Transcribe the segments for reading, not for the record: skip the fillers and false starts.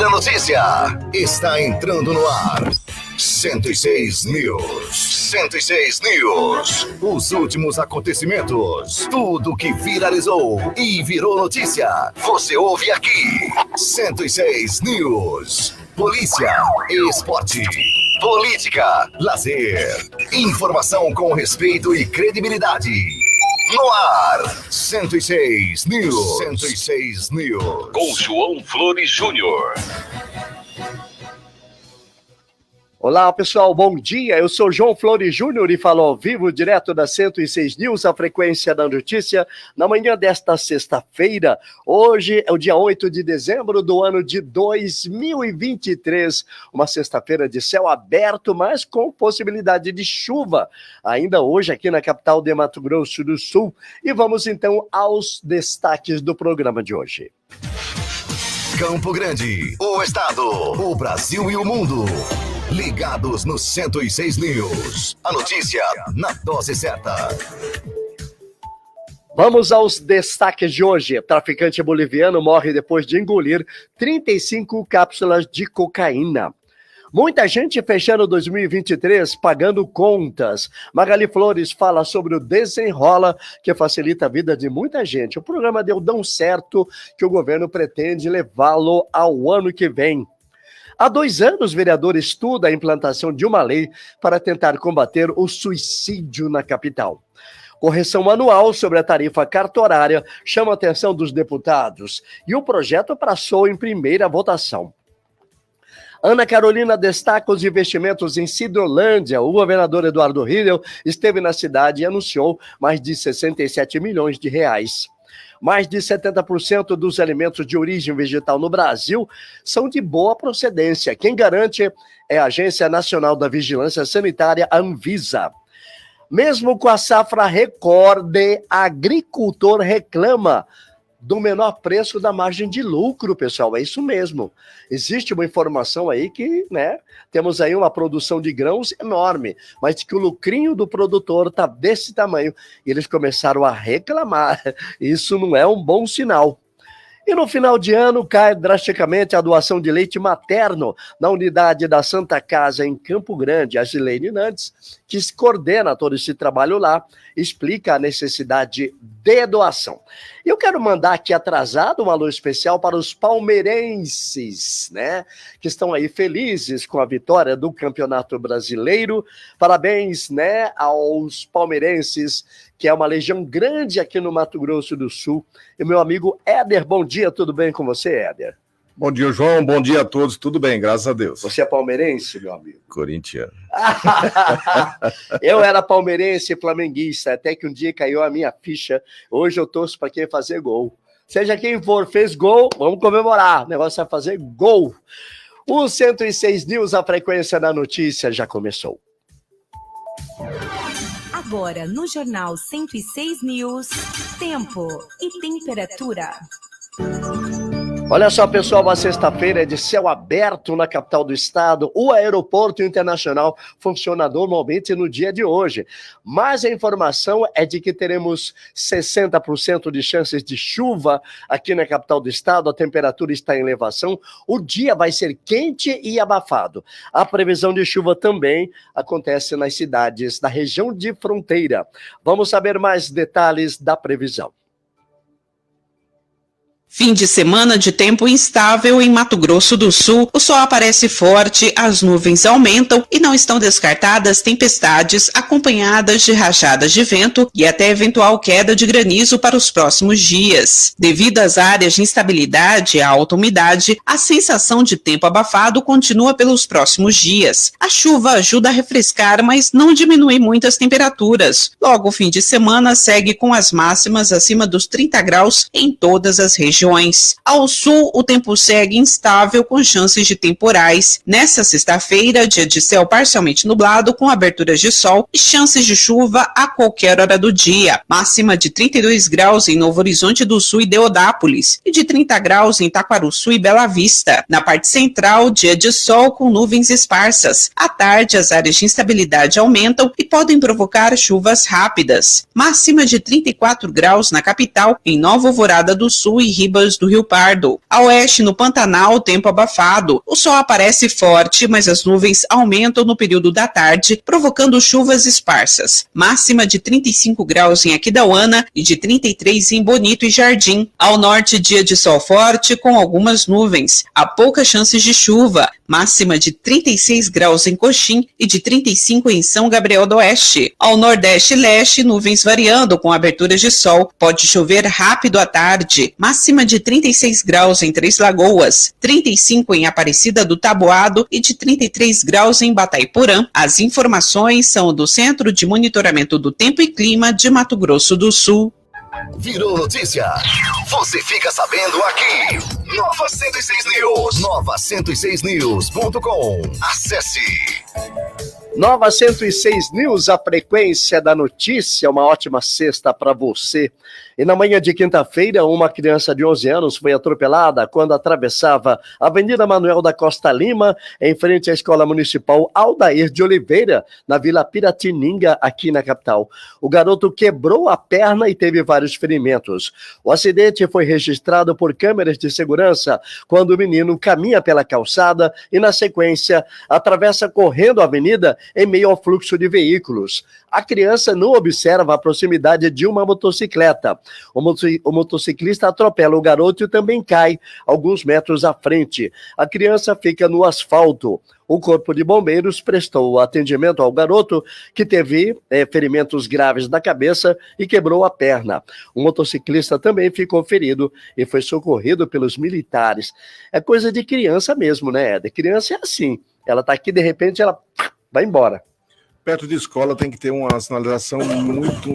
Vira Notícia está entrando no ar. 106 News. 106 News. Os últimos acontecimentos. Tudo que viralizou e virou notícia. Você ouve aqui. 106 News. Polícia, esporte, política, lazer. Informação com respeito e credibilidade. No ar, 106 News. 106 News. Com João Flores Júnior. Olá pessoal, bom dia, eu sou João Flores Júnior e falo ao vivo direto da 106 News, a frequência da notícia, na manhã desta sexta-feira. Hoje é o dia 8 de dezembro do ano de 2023, uma sexta-feira de céu aberto, mas com possibilidade de chuva, ainda hoje aqui na capital de Mato Grosso do Sul. E vamos então aos destaques do programa de hoje. Campo Grande, o estado, o Brasil e o mundo. Ligados no 106 News. A notícia na dose certa. Vamos aos destaques de hoje. Traficante boliviano morre depois de engolir 35 cápsulas de cocaína. Muita gente fechando 2023 pagando contas. Magali Flores fala sobre o Desenrola, que facilita a vida de muita gente. O programa deu tão certo que o governo pretende levá-lo ao ano que vem. Há 2 anos, o vereador estuda a implantação de uma lei para tentar combater o suicídio na capital. Correção anual sobre a tarifa cartorária chama a atenção dos deputados e o projeto passou em primeira votação. Ana Carolina destaca os investimentos em Sidrolândia. O governador Eduardo Riedel esteve na cidade e anunciou mais de 67 milhões de reais. Mais de 70% dos alimentos de origem vegetal no Brasil são de boa procedência. Quem garante é a Agência Nacional da Vigilância Sanitária, a Anvisa. Mesmo com a safra recorde, agricultor reclama do menor preço da margem de lucro, pessoal. É isso mesmo. Existe uma informação aí que, temos aí uma produção de grãos enorme, mas que o lucrinho do produtor está desse tamanho. E eles começaram a reclamar. Isso não é um bom sinal. E no final de ano cai drasticamente a doação de leite materno na unidade da Santa Casa em Campo Grande. A Gileine Nantes, que coordena todo esse trabalho lá, explica a necessidade de doação. Eu quero mandar aqui atrasado um alô especial para os palmeirenses, que estão aí felizes com a vitória do Campeonato Brasileiro. Parabéns, aos palmeirenses, que é uma legião grande aqui no Mato Grosso do Sul. E meu amigo Éder, bom dia, tudo bem com você, Éder? Bom dia, João, bom dia a todos, tudo bem, graças a Deus. Você é palmeirense, meu amigo? Corintiano. Eu era palmeirense e flamenguista, até que um dia caiu a minha ficha. Hoje eu torço para quem fazer gol. Seja quem for, fez gol, vamos comemorar. O negócio é fazer gol. O 106 News, a frequência da notícia, já começou. Agora, no Jornal 106 News, tempo e temperatura. Olha só, pessoal, uma sexta-feira é de céu aberto na capital do estado. O aeroporto internacional funciona normalmente no dia de hoje. Mas a informação é de que teremos 60% de chances de chuva aqui na capital do estado. A temperatura está em elevação. O dia vai ser quente e abafado. A previsão de chuva também acontece nas cidades da região de fronteira. Vamos saber mais detalhes da previsão. Fim de semana de tempo instável em Mato Grosso do Sul. O sol aparece forte, as nuvens aumentam e não estão descartadas tempestades acompanhadas de rajadas de vento e até eventual queda de granizo para os próximos dias. Devido às áreas de instabilidade e à alta umidade, a sensação de tempo abafado continua pelos próximos dias. A chuva ajuda a refrescar, mas não diminui muito as temperaturas. Logo, o fim de semana segue com as máximas acima dos 30 graus em todas as regiões. Ao sul, o tempo segue instável com chances de temporais. Nesta sexta-feira, dia de céu parcialmente nublado com aberturas de sol e chances de chuva a qualquer hora do dia. Máxima de 32 graus em Novo Horizonte do Sul e Deodápolis e de 30 graus em Taquarussu e Bela Vista. Na parte central, dia de sol com nuvens esparsas. À tarde, as áreas de instabilidade aumentam e podem provocar chuvas rápidas. Máxima de 34 graus na capital, em Nova Alvorada do Sul e Rio Ribas do Rio Pardo. A oeste, no Pantanal, tempo abafado. O sol aparece forte, mas as nuvens aumentam no período da tarde, provocando chuvas esparsas. Máxima de 35 graus em Aquidauana e de 33 em Bonito e Jardim. Ao norte, dia de sol forte com algumas nuvens. Há poucas chances de chuva. Máxima de 36 graus em Coxim e de 35 em São Gabriel do Oeste. Ao nordeste e leste, nuvens variando com aberturas de sol. Pode chover rápido à tarde. Máxima de 36 graus em Três Lagoas, 35 em Aparecida do Taboado e de 33 graus em Batayporã. As informações são do Centro de Monitoramento do Tempo e Clima de Mato Grosso do Sul. Virou notícia. Você fica sabendo aqui. Nova 106 News. Nova106news.com. Acesse. Nova 106 News, a frequência da notícia. Uma ótima sexta para você. E na manhã de quinta-feira, uma criança de 11 anos foi atropelada quando atravessava a Avenida Manuel da Costa Lima, em frente à Escola Municipal Aldair de Oliveira, na Vila Piratininga, aqui na capital. O garoto quebrou a perna e teve vários ferimentos. O acidente foi registrado por câmeras de segurança quando o menino caminha pela calçada e, na sequência, atravessa correndo a avenida em meio ao fluxo de veículos. A criança não observa a proximidade de uma motocicleta. O motociclista atropela o garoto e também cai alguns metros à frente. A criança fica no asfalto. O Corpo de Bombeiros prestou atendimento ao garoto, que teve ferimentos graves na cabeça e quebrou a perna. O motociclista também ficou ferido e foi socorrido pelos militares. É coisa de criança mesmo, né? De criança é assim. Ela tá aqui, de repente, ela vai embora. Perto de escola tem que ter uma sinalização muito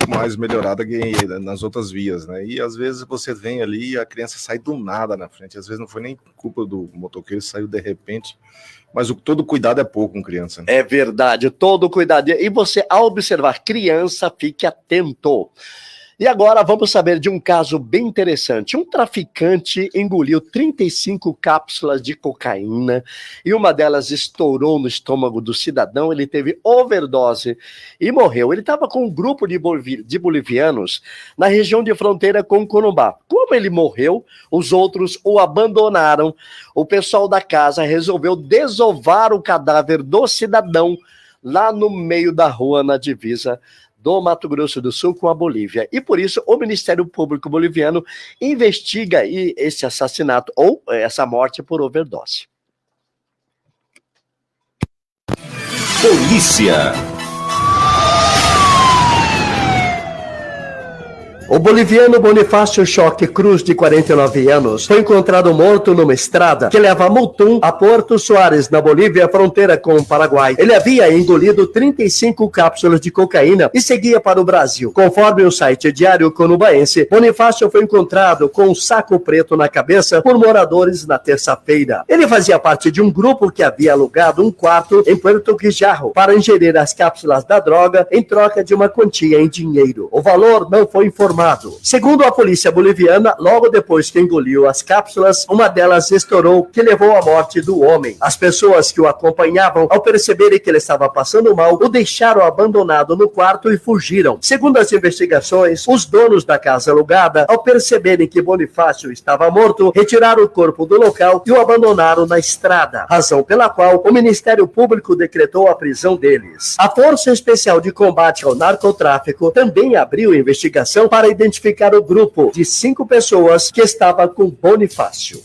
mais melhorada que nas outras vias, né? E às vezes você vem ali e a criança sai do nada na frente. Às vezes não foi nem culpa do motoqueiro, saiu de repente. Mas todo cuidado é pouco com criança, né? É verdade, todo cuidado. E você, ao observar criança, fique atento. E agora vamos saber de um caso bem interessante. Um traficante engoliu 35 cápsulas de cocaína e uma delas estourou no estômago do cidadão. Ele teve overdose e morreu. Ele estava com um grupo de bolivianos na região de fronteira com Corumbá. Como ele morreu, os outros o abandonaram. O pessoal da casa resolveu desovar o cadáver do cidadão lá no meio da rua, na divisa do Mato Grosso do Sul com a Bolívia. E por isso o Ministério Público Boliviano investiga esse assassinato ou essa morte por overdose. Polícia. O boliviano Bonifácio Choque Cruz, de 49 anos, foi encontrado morto numa estrada que leva a Mutum a Porto Soares, na Bolívia, fronteira com o Paraguai. Ele havia engolido 35 cápsulas de cocaína e seguia para o Brasil. Conforme o site Diário Conubaense, Bonifácio foi encontrado com um saco preto na cabeça por moradores na terça-feira. Ele fazia parte de um grupo que havia alugado um quarto em Puerto Quijarro para ingerir as cápsulas da droga em troca de uma quantia em dinheiro. O valor não foi informado. Segundo a polícia boliviana, logo depois que engoliu as cápsulas, uma delas estourou, que levou à morte do homem. As pessoas que o acompanhavam, ao perceberem que ele estava passando mal, o deixaram abandonado no quarto e fugiram. Segundo as investigações, os donos da casa alugada, ao perceberem que Bonifácio estava morto, retiraram o corpo do local e o abandonaram na estrada, razão pela qual o Ministério Público decretou a prisão deles. A Força Especial de Combate ao Narcotráfico também abriu investigação para identificar o grupo de 5 pessoas que estava com Bonifácio.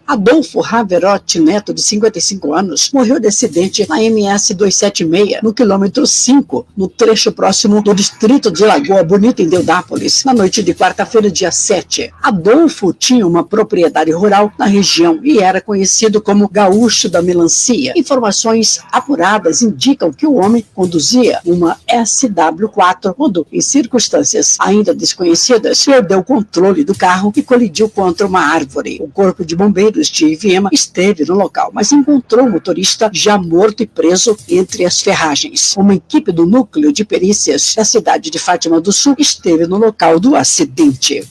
Adolfo Raverotti Neto, de 55 anos, morreu de acidente na MS 276, no quilômetro 5, no trecho próximo do distrito de Lagoa Bonita, em Deodápolis, na noite de quarta-feira, dia 7. Adolfo tinha uma propriedade rural na região e era conhecido como Gaúcho da Melancia. Informações apuradas indicam que o homem conduzia uma SW4 quando, em circunstâncias ainda desconhecidas, perdeu o controle do carro e colidiu contra uma árvore. O corpo de bombeiros de Iviema esteve no local, mas encontrou o motorista já morto e preso entre as ferragens. Uma equipe do núcleo de perícias da cidade de Fátima do Sul esteve no local do acidente.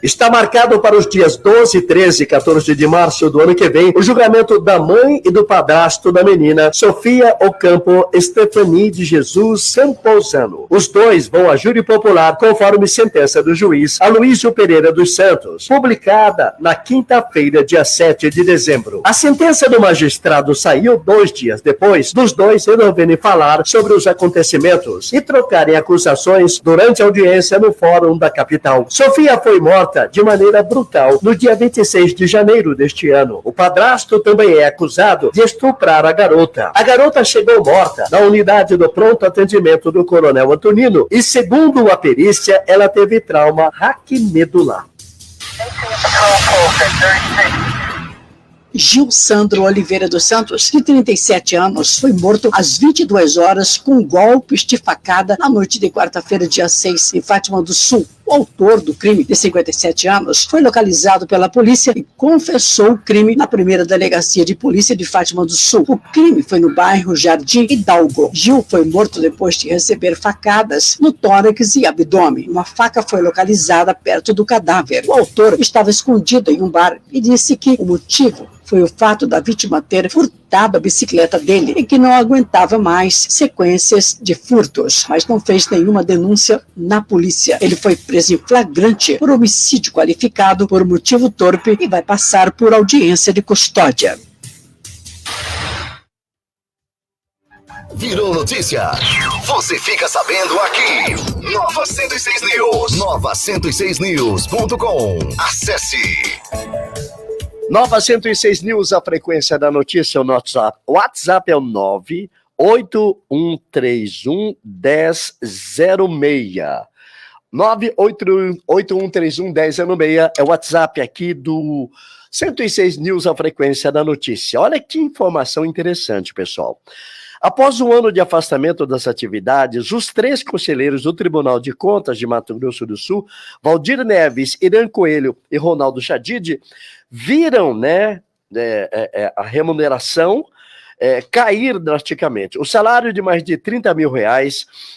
Está marcado para os dias 12, 13 e 14 de março do ano que vem o julgamento da mãe e do padrasto da menina, Sofia Ocampo Estefani de Jesus Camposano. Os dois vão a júri popular conforme sentença do juiz Aloísio Pereira dos Santos, publicada na quinta-feira, dia 7 de dezembro. A sentença do magistrado saiu 2 dias depois dos dois resolverem falar sobre os acontecimentos e trocarem acusações durante a audiência no Fórum da capital. Sofia foi morta de maneira brutal no dia 26 de janeiro deste ano. O padrasto também é acusado de estuprar a garota. A garota chegou morta na unidade do pronto atendimento do Coronel Antonino e, segundo a perícia, ela teve trauma raquimedular. Gil Sandro Oliveira dos Santos, de 37 anos, foi morto às 22 horas com golpes de facada na noite de quarta-feira, dia 6, em Fátima do Sul. O autor do crime, de 57 anos, foi localizado pela polícia e confessou o crime na primeira delegacia de polícia de Fátima do Sul. O crime foi no bairro Jardim Hidalgo. Gil foi morto depois de receber facadas no tórax e abdômen. Uma faca foi localizada perto do cadáver. O autor estava escondido em um bar e disse que o motivo foi o fato da vítima ter furtado a bicicleta dele e que não aguentava mais sequências de furtos, mas não fez nenhuma denúncia na polícia. Ele foi preso em flagrante por homicídio qualificado por motivo torpe e vai passar por audiência de custódia. Virou notícia? Você fica sabendo aqui. Nova 106 News. Nova106news.com. Acesse. Nova 106 News, a frequência da notícia, o nosso WhatsApp é o 981311006. 981311006 é o WhatsApp aqui do 106 News, a frequência da notícia. Olha que informação interessante, pessoal. Após um ano de afastamento das atividades, os 3 conselheiros do Tribunal de Contas de Mato Grosso do Sul, Valdir Neves, Irã Coelho e Ronaldo Chadid, viram, né, a remuneração cair drasticamente. O salário de mais de R$30 mil,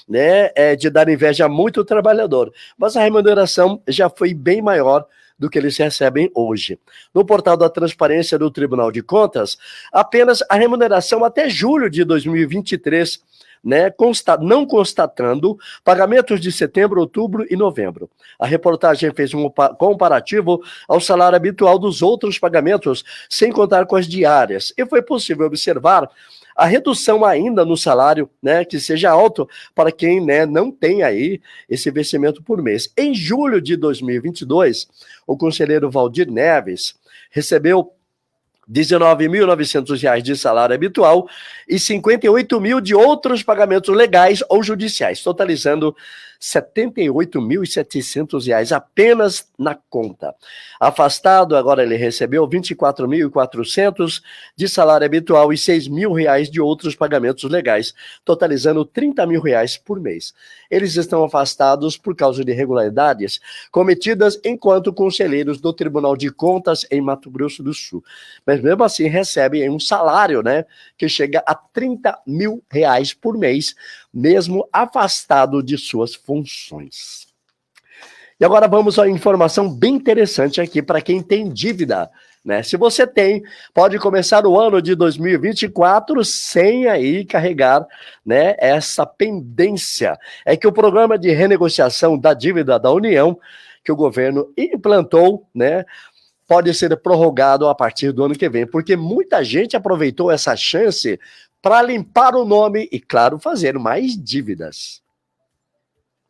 né, é de dar inveja a muito trabalhador, mas a remuneração já foi bem maior do que eles recebem hoje. No portal da Transparência do Tribunal de Contas, apenas a remuneração até julho de 2023, né, não constatando pagamentos de setembro, outubro e novembro. A reportagem fez um comparativo ao salário habitual dos outros pagamentos, sem contar com as diárias, e foi possível observar a redução ainda no salário, né, que seja alto para quem, né, não tem aí esse vencimento por mês. Em julho de 2022, o conselheiro Valdir Neves recebeu R$19.900 de salário habitual e R$58 mil de outros pagamentos legais ou judiciais, totalizando R$78.700 apenas na conta. Afastado, agora ele recebeu R$24.400 de salário habitual e R$6 mil de outros pagamentos legais, totalizando R$30 mil por mês. Eles estão afastados por causa de irregularidades cometidas enquanto conselheiros do Tribunal de Contas em Mato Grosso do Sul. Mas mesmo assim recebem um salário, né, que chega a R$30 mil por mês, mesmo afastado de suas funções. E agora vamos a uma informação bem interessante aqui para quem tem dívida, né? Se você tem, pode começar o ano de 2024 sem aí carregar, né, essa pendência. É que o programa de renegociação da dívida da União, que o governo implantou, né, pode ser prorrogado a partir do ano que vem, porque muita gente aproveitou essa chance para limpar o nome e, claro, fazer mais dívidas.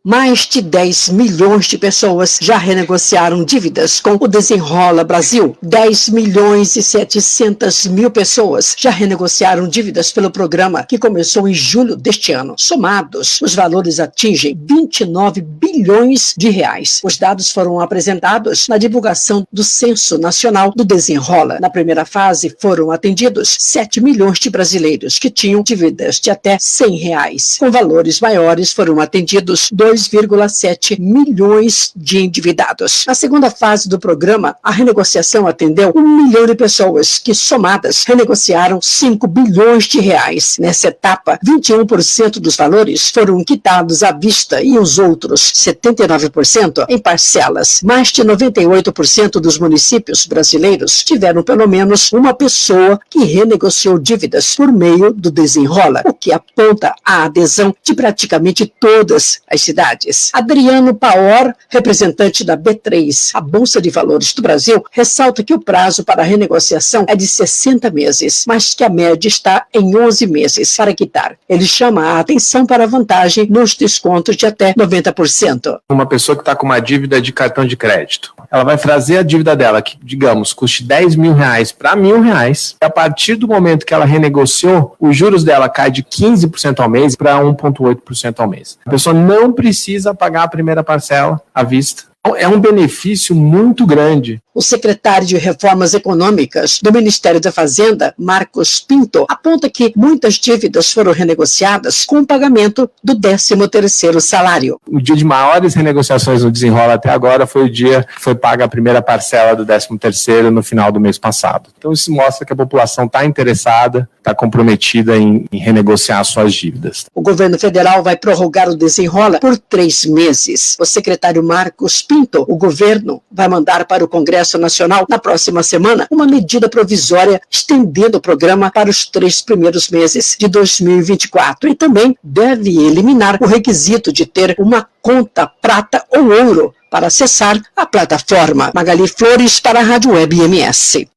Mais de 10 milhões de pessoas já renegociaram dívidas com o Desenrola Brasil. 10 milhões e 700 mil pessoas já renegociaram dívidas pelo programa, que começou em julho deste ano. Somados, os valores atingem 29 bilhões de reais. Os dados foram apresentados na divulgação do Censo Nacional do Desenrola. Na primeira fase, foram atendidos 7 milhões de brasileiros que tinham dívidas de até R$100. Com valores maiores, foram atendidos 2 2,7 milhões de endividados. Na segunda fase do programa, a renegociação atendeu 1 milhão de pessoas, que somadas renegociaram 5 bilhões de reais. Nessa etapa, 21% dos valores foram quitados à vista e os outros 79% em parcelas. Mais de 98% dos municípios brasileiros tiveram pelo menos uma pessoa que renegociou dívidas por meio do Desenrola, o que aponta a adesão de praticamente todas as cidades. Adriano Paor, representante da B3, a Bolsa de Valores do Brasil, ressalta que o prazo para a renegociação é de 60 meses, mas que a média está em 11 meses para quitar. Ele chama a atenção para a vantagem nos descontos de até 90%. Uma pessoa que está com uma dívida de cartão de crédito, ela vai trazer a dívida dela, que, digamos, custe 10 mil reais para R$1.000, e a partir do momento que ela renegociou, os juros dela cai de 15% ao mês para 1,8% ao mês. A pessoa não precisa pagar a primeira parcela à vista. É um benefício muito grande. O secretário de Reformas Econômicas do Ministério da Fazenda, Marcos Pinto, aponta que muitas dívidas foram renegociadas com o pagamento do 13º salário. O dia de maiores renegociações no Desenrola até agora foi o dia que foi paga a primeira parcela do 13º no final do mês passado. Então isso mostra que a população está interessada, está comprometida em renegociar suas dívidas. O governo federal vai prorrogar o Desenrola por 3 meses. O secretário Marcos Pinto, o governo vai mandar para o Congresso Nacional na próxima semana uma medida provisória estendendo o programa para os 3 primeiros meses de 2024 e também deve eliminar o requisito de ter uma conta prata ou ouro para acessar a plataforma. Magali Flores para a Rádio Web MS.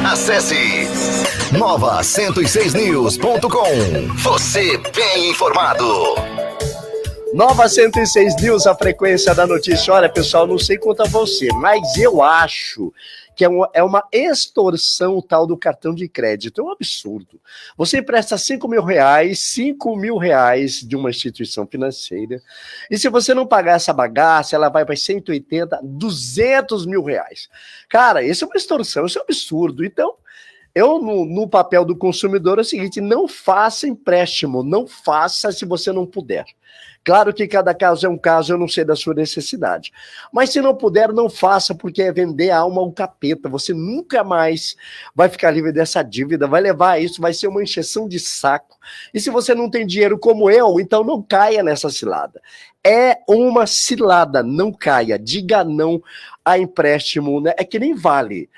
Acesse nova106news.com. Você bem informado. Nova 106 News, a frequência da notícia. Olha, pessoal, não sei quanto a você, mas eu acho que é uma extorsão o tal do cartão de crédito. É um absurdo. Você empresta R$5 mil de uma instituição financeira, e se você não pagar essa bagaça, ela vai para 180, R$200 mil. Cara, isso é uma extorsão, isso é um absurdo. Então, eu, no papel do consumidor, é o seguinte: não faça empréstimo, não faça se você não puder. Claro que cada caso é um caso, eu não sei da sua necessidade. Mas se não puder, não faça, porque é vender a alma ao capeta. Você nunca mais vai ficar livre dessa dívida, vai levar a isso, vai ser uma encheção de saco. E se você não tem dinheiro como eu, então não caia nessa cilada. É uma cilada, não caia. Diga não a empréstimo, né? É que nem vale.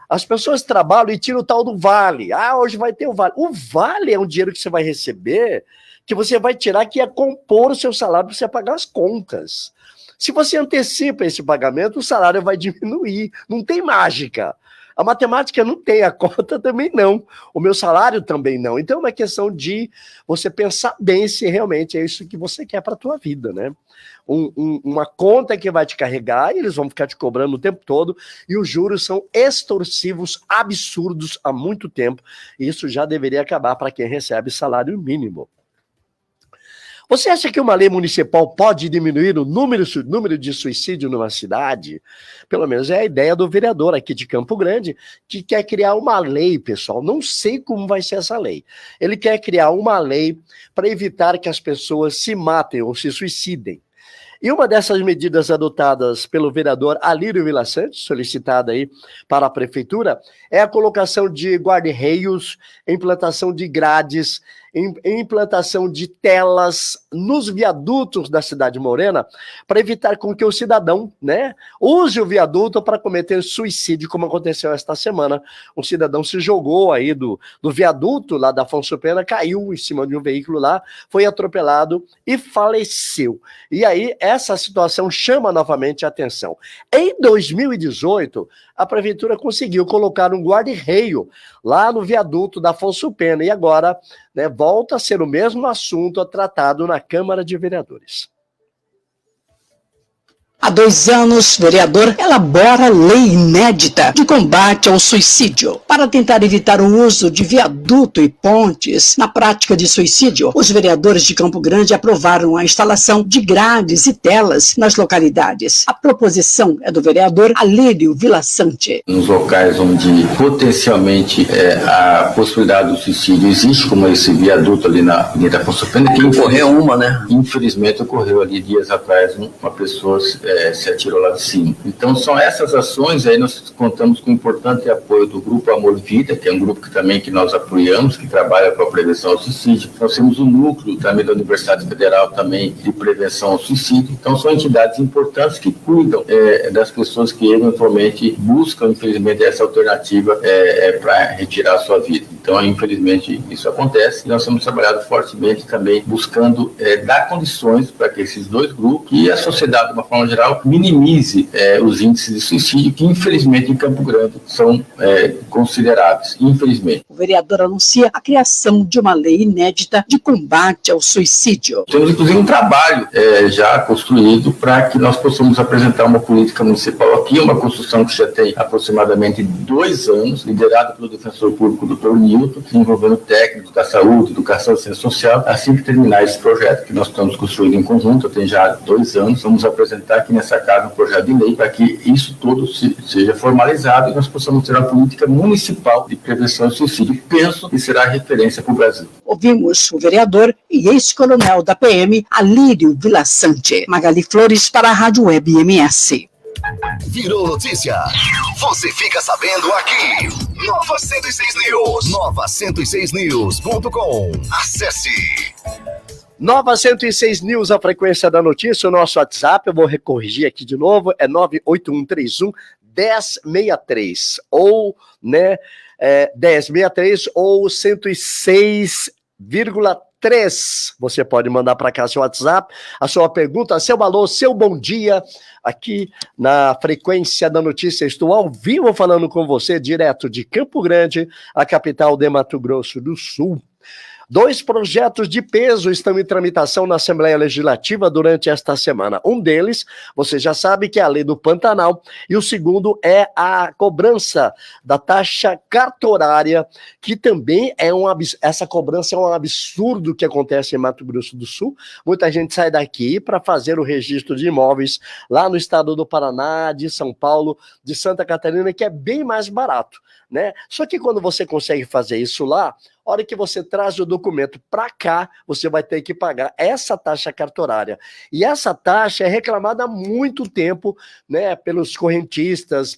As pessoas trabalham e tiram o tal do vale. Ah, hoje vai ter o vale. O vale é um dinheiro que você vai receber, que você vai tirar, que é compor o seu salário para você pagar as contas. Se você antecipa esse pagamento, o salário vai diminuir. Não tem mágica. A matemática não tem, a conta também não. O meu salário também não. Então é uma questão de você pensar bem se realmente é isso que você quer para a tua vida, né? Uma conta que vai te carregar e eles vão ficar te cobrando o tempo todo, e os juros são extorsivos, absurdos há muito tempo. E isso já deveria acabar para quem recebe salário mínimo. Você acha que uma lei municipal pode diminuir o número de suicídio numa cidade? Pelo menos é a ideia do vereador aqui de Campo Grande, que quer criar uma lei, pessoal. Não sei como vai ser essa lei. Ele quer criar uma lei para evitar que as pessoas se matem ou se suicidem. E uma dessas medidas adotadas pelo vereador Alírio Vila Santos, solicitada aí para a prefeitura, é a colocação de guarda-reios, implantação de grades, implantação de telas nos viadutos da cidade morena, para evitar com que o cidadão, né, use o viaduto para cometer suicídio, como aconteceu esta semana. Um cidadão se jogou aí do viaduto lá da Afonso Pena, caiu em cima de um veículo lá, foi atropelado e faleceu. E aí essa situação chama novamente a atenção. Em 2018, a prefeitura conseguiu colocar um guarda-reio lá no viaduto da Afonso Pena, e agora, né, volta a ser o mesmo assunto tratado na Câmara de Vereadores. Há 2 anos, o vereador elabora lei inédita de combate ao suicídio. Para tentar evitar o uso de viaduto e pontes na prática de suicídio, os vereadores de Campo Grande aprovaram a instalação de grades e telas nas localidades. A proposição é do vereador Alírio Vilaçante. Nos locais onde potencialmente a possibilidade do suicídio existe, como esse viaduto ali na Avenida Afonso Pena, que ocorreu uma, né? Infelizmente ocorreu ali dias atrás, uma pessoa se atirou lá de cima. Então são essas ações, aí nós contamos com o importante apoio do Grupo Amor Vida, que é um grupo que nós apoiamos, que trabalha com a prevenção ao suicídio. Nós temos um núcleo também da Universidade Federal também de prevenção ao suicídio. Então são entidades importantes que cuidam das pessoas que eventualmente buscam, infelizmente, essa alternativa para retirar a sua vida. Então, infelizmente, isso acontece e nós temos trabalhado fortemente também buscando dar condições para que esses dois grupos e a sociedade, de uma forma geral, minimize os índices de suicídio que, infelizmente, em Campo Grande são consideráveis, infelizmente. O vereador anuncia a criação de uma lei inédita de combate ao suicídio. Temos, inclusive, um trabalho já construído para que nós possamos apresentar uma política municipal aqui, uma construção que já tem aproximadamente 2 anos, liderada pelo defensor público, Dr. Nilton, envolvendo técnicos da saúde, educação e ciência social. Assim que terminar esse projeto, que nós estamos construindo em conjunto, tem já 2 anos, vamos apresentar aqui nessa casa um projeto de lei para que isso tudo seja formalizado e nós possamos ter uma política municipal de prevenção ao suicídio. Penso que será referência para o Brasil. Ouvimos o vereador e ex-coronel da PM, Alírio Vilaçante. Magali Flores para a Rádio Web MS. Virou notícia. Você fica sabendo aqui. Nova 106 News. Nova 106news.com. Acesse. Nova 106 News, a frequência da notícia, o nosso WhatsApp, eu vou recorrigir aqui de novo, é 98131-1063, ou, 1063 ou 106,3. Você pode mandar para cá seu WhatsApp, a sua pergunta, seu alô, seu bom dia, aqui na frequência da notícia. Estou ao vivo falando com você, direto de Campo Grande, a capital de Mato Grosso do Sul. 2 projetos de peso estão em tramitação na Assembleia Legislativa durante esta semana. Um deles, você já sabe, que é a Lei do Pantanal, e o segundo é a cobrança da taxa cartorária, que também essa cobrança é um absurdo que acontece em Mato Grosso do Sul. Muita gente sai daqui para fazer o registro de imóveis lá no estado do Paraná, de São Paulo, de Santa Catarina, que é bem mais barato, né? Só que quando você consegue fazer isso lá, a hora que você traz o documento para cá, você vai ter que pagar essa taxa cartorária. E essa taxa é reclamada há muito tempo, né, pelos correntistas,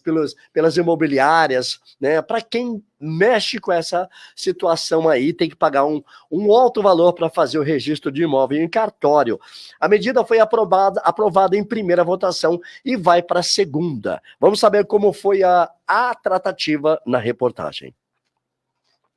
pelas imobiliárias, né? Para quem mexe com essa situação aí, tem que pagar um alto valor para fazer o registro de imóvel em cartório. A medida foi aprovada em primeira votação e vai para a segunda. Vamos saber como foi a tratativa na reportagem.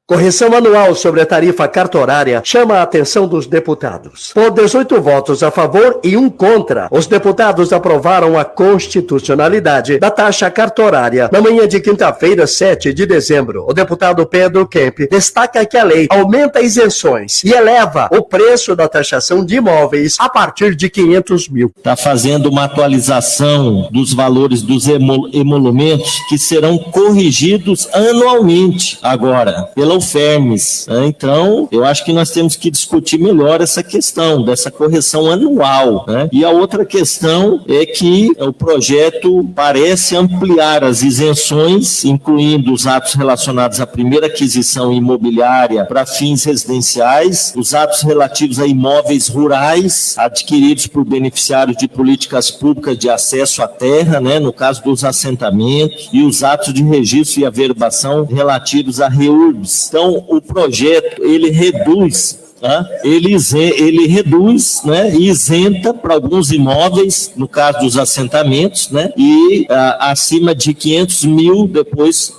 Correção anual sobre a tarifa cartorária chama a atenção dos deputados. Por 18 votos a favor e 1 contra, os deputados aprovaram a constitucionalidade da taxa cartorária. Na manhã de quinta-feira, 7 de dezembro, o deputado Pedro Kemp destaca que a lei aumenta isenções e eleva o preço da taxação de imóveis a partir de 500 mil. Está fazendo uma atualização dos valores dos emolumentos que serão corrigidos anualmente agora, pela UFERMES. Então, eu acho que nós temos que discutir melhor essa questão dessa correção anual, né? E a outra questão é que o projeto parece ampliar as isenções, incluindo os atos relacionados à primeira aquisição imobiliária para fins residenciais, os atos relativos a imóveis rurais adquiridos por beneficiários de políticas públicas de acesso à terra, né, no caso dos assentamentos, e os atos de registro e averbação relativos a REURBs. Então, o projeto, ele reduz tá? Ele reduz, né, e isenta para alguns imóveis, no caso dos assentamentos, né, e acima de 500 mil depois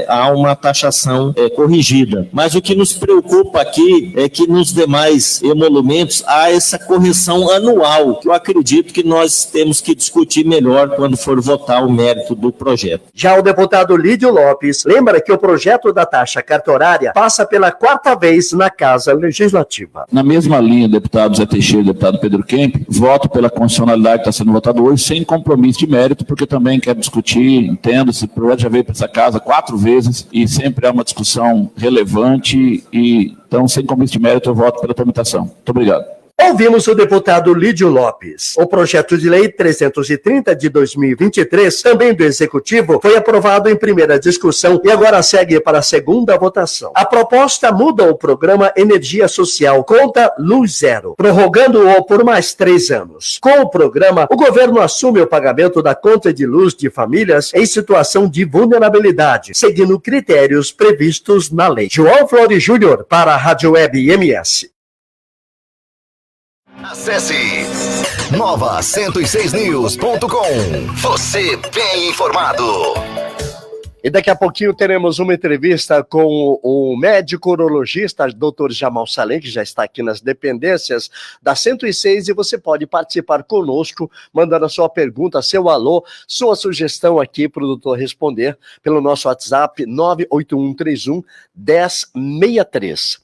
há uma taxação corrigida. Mas o que nos preocupa aqui é que nos demais emolumentos há essa correção anual, que eu acredito que nós temos que discutir melhor quando for votar o mérito do projeto. Já o deputado Lídio Lopes lembra que o projeto da taxa cartorária passa pela 4ª vez na Casa Legislativa. legislativa. Na mesma linha, deputado Zé Teixeira e deputado Pedro Kemp, voto pela constitucionalidade que está sendo votado hoje, sem compromisso de mérito, porque também quero discutir, entendo, esse projeto já veio para essa casa 4 vezes e sempre é uma discussão relevante, e então, sem compromisso de mérito, eu voto pela tramitação. Muito obrigado. Ouvimos o deputado Lídio Lopes. O projeto de lei 330 de 2023, também do Executivo, foi aprovado em primeira discussão e agora segue para a segunda votação. A proposta muda o programa Energia Social Conta Luz Zero, prorrogando-o por mais 3 anos. Com o programa, o governo assume o pagamento da conta de luz de famílias em situação de vulnerabilidade, seguindo critérios previstos na lei. João Flores Júnior, para a Rádio Web MS. Acesse nova106news.com. Você bem informado. E daqui a pouquinho teremos uma entrevista com o médico urologista, Dr. Jamal Salem, que já está aqui nas dependências da 106, e você pode participar conosco, mandando a sua pergunta, seu alô, sua sugestão aqui para o doutor responder pelo nosso WhatsApp 98131-1063.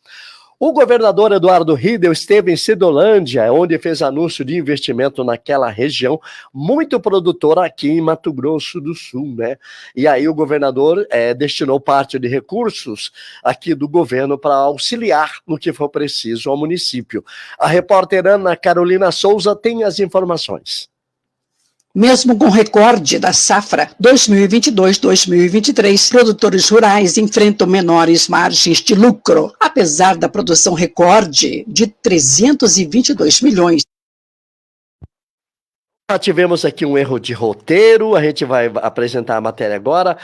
O governador Eduardo Riedel esteve em Cidolândia, onde fez anúncio de investimento naquela região, muito produtora aqui em Mato Grosso do Sul, né? E aí o governador destinou parte de recursos aqui do governo para auxiliar no que for preciso ao município. A repórter Ana Carolina Souza tem as informações. Mesmo com recorde da safra 2022-2023, produtores rurais enfrentam menores margens de lucro, apesar da produção recorde de 322 milhões. Já tivemos aqui um erro de roteiro, a gente vai apresentar a matéria agora,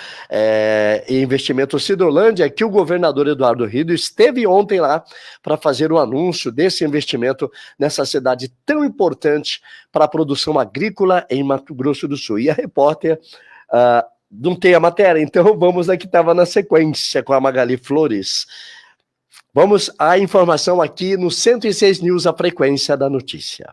investimento Cidolândia, que o governador Eduardo Riedel esteve ontem lá para fazer o anúncio desse investimento nessa cidade tão importante para a produção agrícola em Mato Grosso do Sul. E a repórter não tem a matéria, então vamos a que estava na sequência com a Magali Flores. Vamos à informação aqui no 106 News, a frequência da notícia.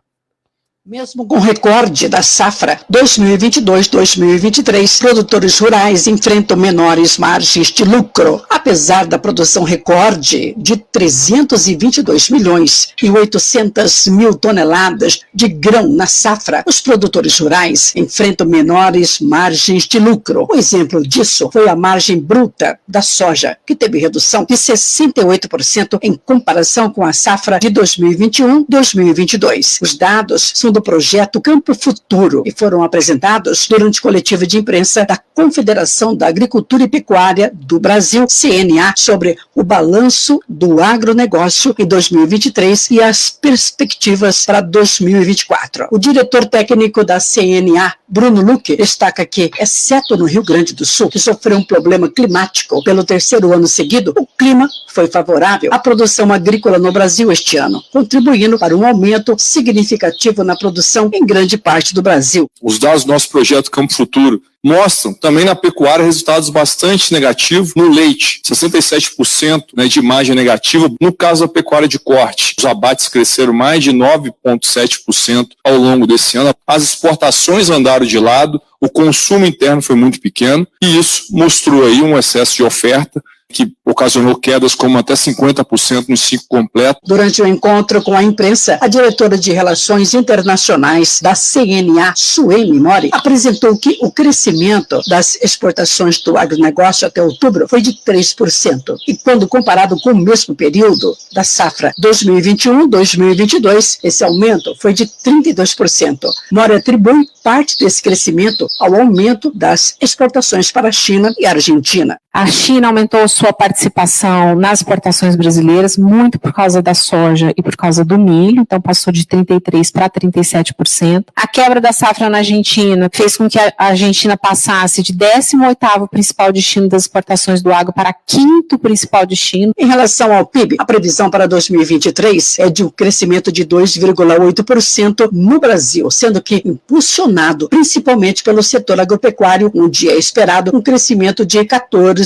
Mesmo com recorde da safra 2022-2023, produtores rurais enfrentam menores margens de lucro, apesar da produção recorde de 322 milhões e 800 mil toneladas de grão na safra. Os produtores rurais enfrentam menores margens de lucro. Um exemplo disso foi a margem bruta da soja, que teve redução de 68% em comparação com a safra de 2021-2022. Os dados são do projeto Campo Futuro e foram apresentados durante coletiva de imprensa da Confederação da Agricultura e Pecuária do Brasil, CNA, sobre o balanço do agronegócio em 2023 e as perspectivas para 2024. O diretor técnico da CNA, Bruno Luque, destaca que, exceto no Rio Grande do Sul, que sofreu um problema climático pelo 3º ano seguido, o clima foi favorável à produção agrícola no Brasil este ano, contribuindo para um aumento significativo na produção em grande parte do Brasil. Os dados do nosso projeto Campo Futuro mostram também na pecuária resultados bastante negativos no leite, 67% de margem negativa. No caso da pecuária de corte, os abates cresceram mais de 9,7% ao longo desse ano. As exportações andaram de lado, o consumo interno foi muito pequeno e isso mostrou aí um excesso de oferta que ocasionou quedas como até 50% no ciclo completo. Durante o encontro com a imprensa, a diretora de Relações Internacionais da CNA, Sueli Mori, apresentou que o crescimento das exportações do agronegócio até outubro foi de 3%. E quando comparado com o mesmo período da safra 2021-2022, esse aumento foi de 32%. Mori atribui parte desse crescimento ao aumento das exportações para a China e a Argentina. A China aumentou sua participação nas exportações brasileiras muito por causa da soja e por causa do milho, então passou de 33% para 37%. A quebra da safra na Argentina fez com que a Argentina passasse de 18º principal destino das exportações do agro para 5º principal destino. Em relação ao PIB, a previsão para 2023 é de um crescimento de 2,8% no Brasil, sendo que impulsionado principalmente pelo setor agropecuário, onde é esperado um crescimento de 14,5%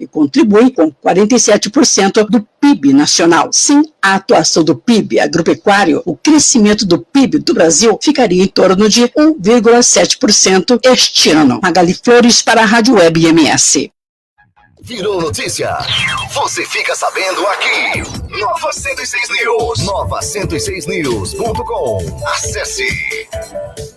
e contribui com 47% do PIB nacional. Sem a atuação do PIB agropecuário, o crescimento do PIB do Brasil ficaria em torno de 1,7% este ano. Magali Flores para a Rádio Web MS. Virou notícia. Você fica sabendo aqui. Nova 106 News. Nova 106news.com. Acesse.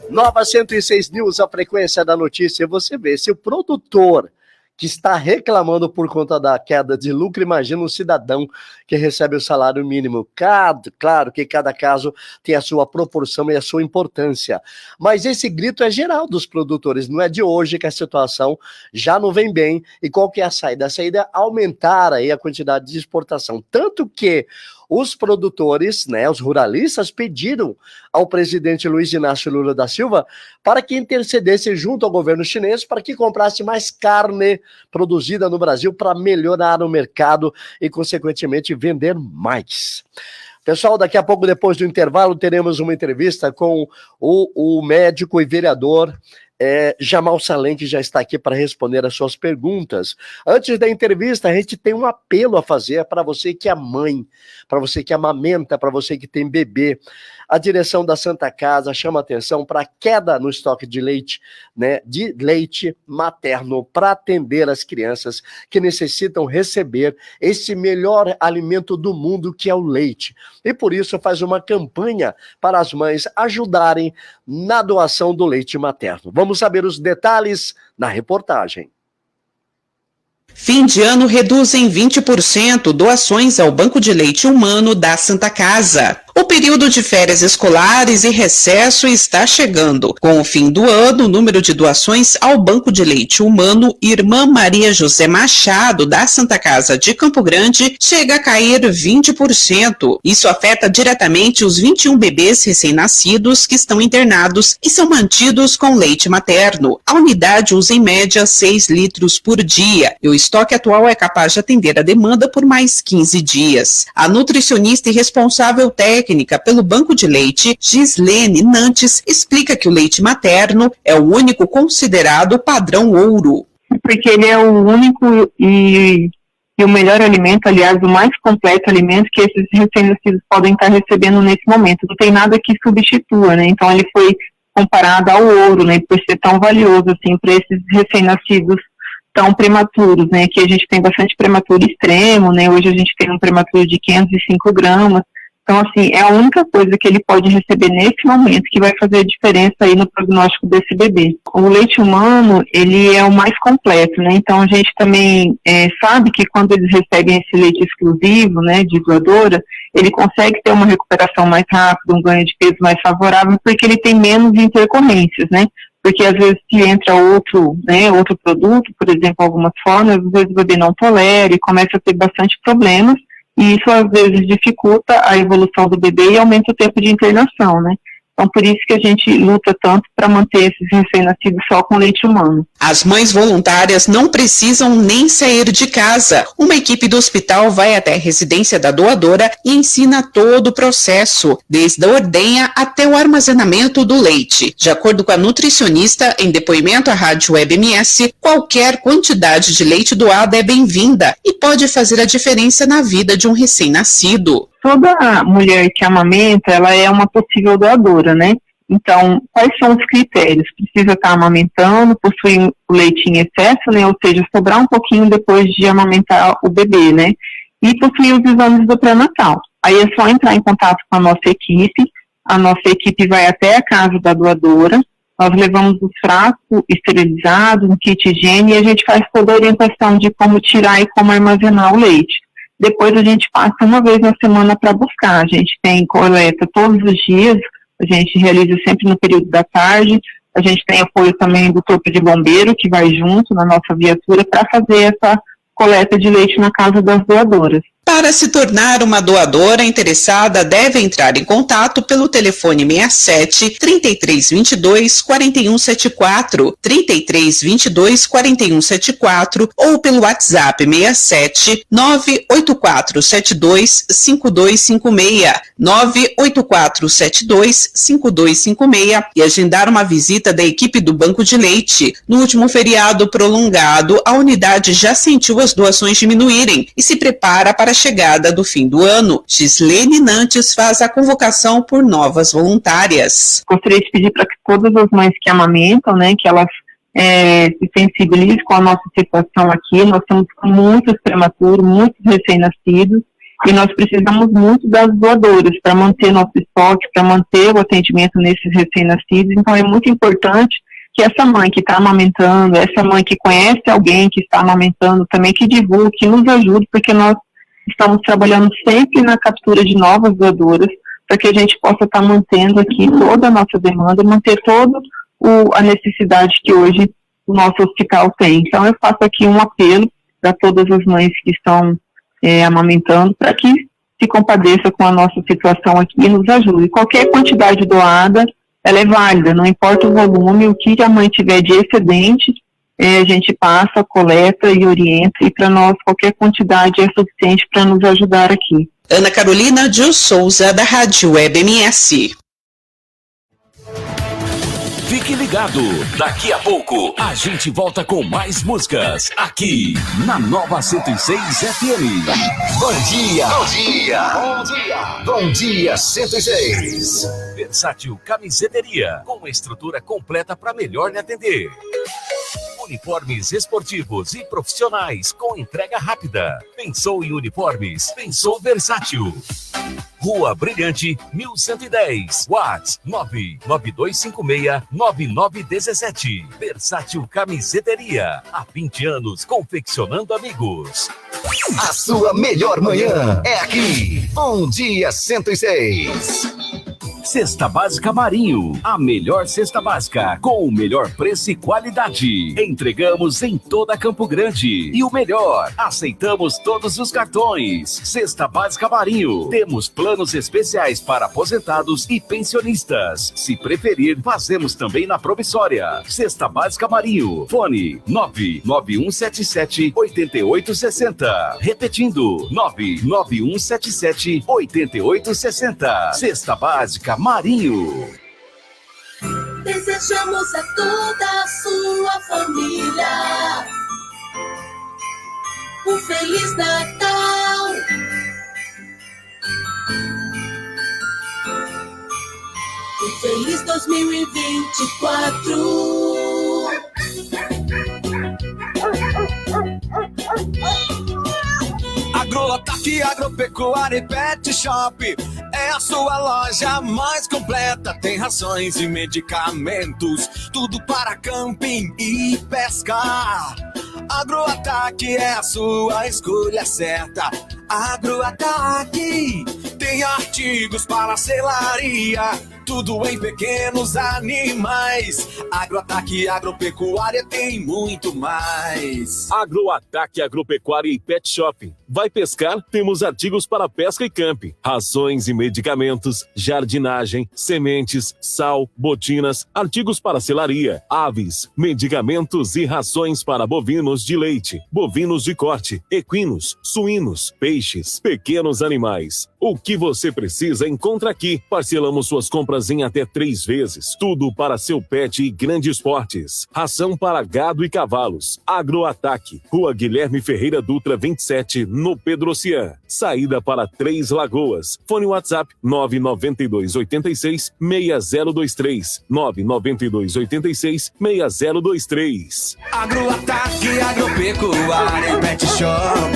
Nova 106 News, a frequência da notícia. Você vê, se o produtor que está reclamando por conta da queda de lucro, imagina um cidadão que recebe o salário mínimo. Claro que cada caso tem a sua proporção e a sua importância, mas esse grito é geral dos produtores, não é de hoje que a situação já não vem bem. E qual que é a saída? A saída é aumentar aí a quantidade de exportação, tanto que os produtores, né, os ruralistas, pediram ao presidente Luiz Inácio Lula da Silva para que intercedesse junto ao governo chinês para que comprasse mais carne produzida no Brasil para melhorar o mercado e, consequentemente, vender mais. Pessoal, daqui a pouco, depois do intervalo, teremos uma entrevista com o médico e vereador Jamal Salem, que já está aqui para responder as suas perguntas. Antes da entrevista, a gente tem um apelo a fazer para você que é mãe, para você que amamenta, para você que tem bebê. A direção da Santa Casa chama atenção para a queda no estoque de leite, né, de leite materno, para atender as crianças que necessitam receber esse melhor alimento do mundo, que é o leite. E por isso faz uma campanha para as mães ajudarem na doação do leite materno. Vamos saber os detalhes na reportagem. Fim de ano reduz em 20% doações ao Banco de Leite Humano da Santa Casa. O período de férias escolares e recesso está chegando. Com o fim do ano, o número de doações ao Banco de Leite Humano Irmã Maria José Machado, da Santa Casa de Campo Grande, chega a cair 20%. Isso afeta diretamente os 21 bebês recém-nascidos que estão internados e são mantidos com leite materno. A unidade usa em média 6 litros por dia e o estoque atual é capaz de atender a demanda por mais 15 dias. A nutricionista e responsável técnica pelo Banco de Leite, Gislene Nantes, explica que o leite materno é o único considerado padrão ouro. Porque ele é o único e o melhor alimento, aliás, o mais completo alimento que esses recém-nascidos podem estar recebendo nesse momento. Não tem nada que substitua, né? Então ele foi comparado ao ouro, né? Por ser tão valioso assim para esses recém-nascidos tão prematuros, né? Que a gente tem bastante prematuro extremo, né? Hoje a gente tem um prematuro de 505 gramas. Então, assim, é a única coisa que ele pode receber nesse momento que vai fazer a diferença aí no prognóstico desse bebê. O leite humano, ele é o mais completo, né? Então, a gente também sabe que quando eles recebem esse leite exclusivo, né, de doadora, ele consegue ter uma recuperação mais rápida, um ganho de peso mais favorável, porque ele tem menos intercorrências, né? Porque às vezes se entra outro produto, por exemplo, algumas formas, às vezes o bebê não tolera e começa a ter bastante problemas, e isso às vezes dificulta a evolução do bebê e aumenta o tempo de internação, né? Então, por isso que a gente luta tanto para manter esses recém-nascidos só com leite humano. As mães voluntárias não precisam nem sair de casa. Uma equipe do hospital vai até a residência da doadora e ensina todo o processo, desde a ordenha até o armazenamento do leite. De acordo com a nutricionista, em depoimento à Rádio Web MS, qualquer quantidade de leite doada é bem-vinda e pode fazer a diferença na vida de um recém-nascido. Toda mulher que amamenta, ela é uma possível doadora, né? Então, quais são os critérios? Precisa estar amamentando, possuir o leite em excesso, né? Ou seja, sobrar um pouquinho depois de amamentar o bebê, né? E possuir os exames do pré-natal. Aí é só entrar em contato com a nossa equipe vai até a casa da doadora, nós levamos o frasco esterilizado, um kit higiene, e a gente faz toda a orientação de como tirar e como armazenar o leite. Depois a gente passa uma vez na semana para buscar. A gente tem coleta todos os dias, a gente realiza sempre no período da tarde. A gente tem apoio também do corpo de bombeiro, que vai junto na nossa viatura para fazer essa coleta de leite na casa das doadoras. Para se tornar uma doadora interessada, deve entrar em contato pelo telefone 67 3322 4174, 3322 4174 ou pelo WhatsApp 67 98472 5256, 98472 5256 e agendar uma visita da equipe do Banco de Leite. No último feriado prolongado, a unidade já sentiu as doações diminuírem e se prepara para a chegada do fim do ano. Gislene Nantes faz a convocação por novas voluntárias. Gostaria de pedir para que todas as mães que amamentam, né, que elas se sensibilize com a nossa situação aqui. Nós temos muitos prematuros, muitos recém-nascidos, e nós precisamos muito das doadoras para manter nosso estoque, para manter o atendimento nesses recém-nascidos. Então é muito importante que essa mãe que está amamentando, essa mãe que conhece alguém que está amamentando, também que divulgue, que nos ajude, porque nós estamos trabalhando sempre na captura de novas doadoras, para que a gente possa estar mantendo aqui toda a nossa demanda, manter toda a necessidade que hoje o nosso hospital tem. Então eu faço aqui um apelo para todas as mães que estão amamentando, para que se compadeça com a nossa situação aqui e nos ajude. Qualquer quantidade doada, ela é válida, não importa o volume, o que a mãe tiver de excedente, a gente passa, coleta e orienta, e para nós qualquer quantidade é suficiente para nos ajudar aqui. Ana Carolina de Souza, da Rádio Web MS. Fique ligado, daqui a pouco a gente volta com mais músicas aqui na Nova 106 FM. Bom dia, bom dia, bom dia, bom dia 106. Versátil Camiseteria, com uma estrutura completa para melhor lhe atender. Uniformes esportivos e profissionais com entrega rápida. Pensou em uniformes? Pensou Versátil. Rua Brilhante, 1110. WhatsApp 99256-9917. Versátil Camiseteria. Há 20 anos confeccionando amigos. A sua melhor manhã é aqui. Bom dia 106. Cesta Básica Marinho, a melhor cesta básica, com o melhor preço e qualidade. Entregamos em toda Campo Grande. E o melhor, aceitamos todos os cartões. Cesta Básica Marinho, temos planos especiais para aposentados e pensionistas. Se preferir, fazemos também na promissória. Cesta Básica Marinho, fone 99177-8860. Repetindo, 99177-8860. Cesta Básica Marinho. Desejamos a toda a sua família um Feliz Natal. Um feliz 2024. Agroataque, Agropecuária e Pet Shop é a sua loja mais completa. Tem rações e medicamentos, tudo para camping e pesca. Agroataque é a sua escolha certa. Agroataque tem artigos para selaria, tudo em pequenos animais. Agroataque Agropecuária tem muito mais. Agroataque Agropecuária e Pet Shop. Vai pescar? Temos artigos para pesca e camping, rações e medicamentos, jardinagem, sementes, sal, botinas, artigos para selaria, aves, medicamentos e rações para bovinos de leite, bovinos de corte, equinos, suínos, peixes, pequenos animais. O que você precisa encontra aqui. Parcelamos suas compras em até 3 vezes. Tudo para seu pet e grandes portes. Ração para gado e cavalos. Agroataque, Rua Guilherme Ferreira Dutra 27, no Pedrocian. Saída para 3 Lagoas. Fone WhatsApp 99286-6023. 99286-6023. Agroataque Agropecuária e Pet Shop.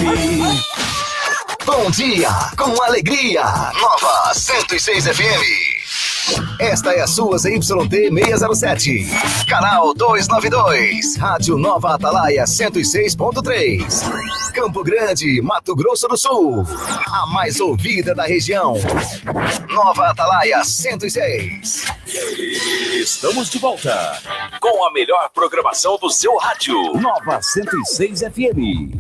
Bom dia, com alegria. Nova 106 FM. Esta é a sua ZYT 607. Canal 292. Rádio Nova Atalaia 106.3. Campo Grande, Mato Grosso do Sul. A mais ouvida da região. Nova Atalaia 106. Estamos de volta com a melhor programação do seu rádio. Nova 106 FM.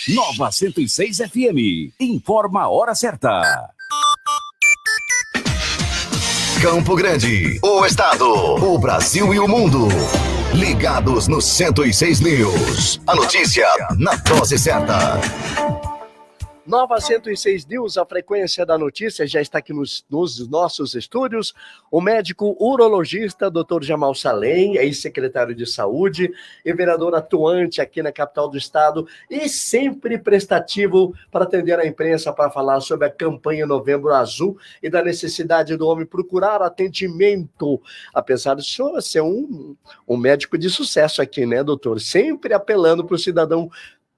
Nova 106 FM. Informa a hora certa. Campo Grande, o estado, o Brasil e o mundo. Ligados no 106 News. A notícia na dose certa. Nova 106 News, a frequência da notícia, já está aqui nos nossos estúdios. O médico urologista, Dr. Jamal Salem, ex-secretário de Saúde e vereador atuante aqui na capital do estado e sempre prestativo para atender a imprensa para falar sobre a campanha Novembro Azul e da necessidade do homem procurar atendimento. Apesar de senhor ser um médico de sucesso aqui, né, doutor? Sempre apelando para o cidadão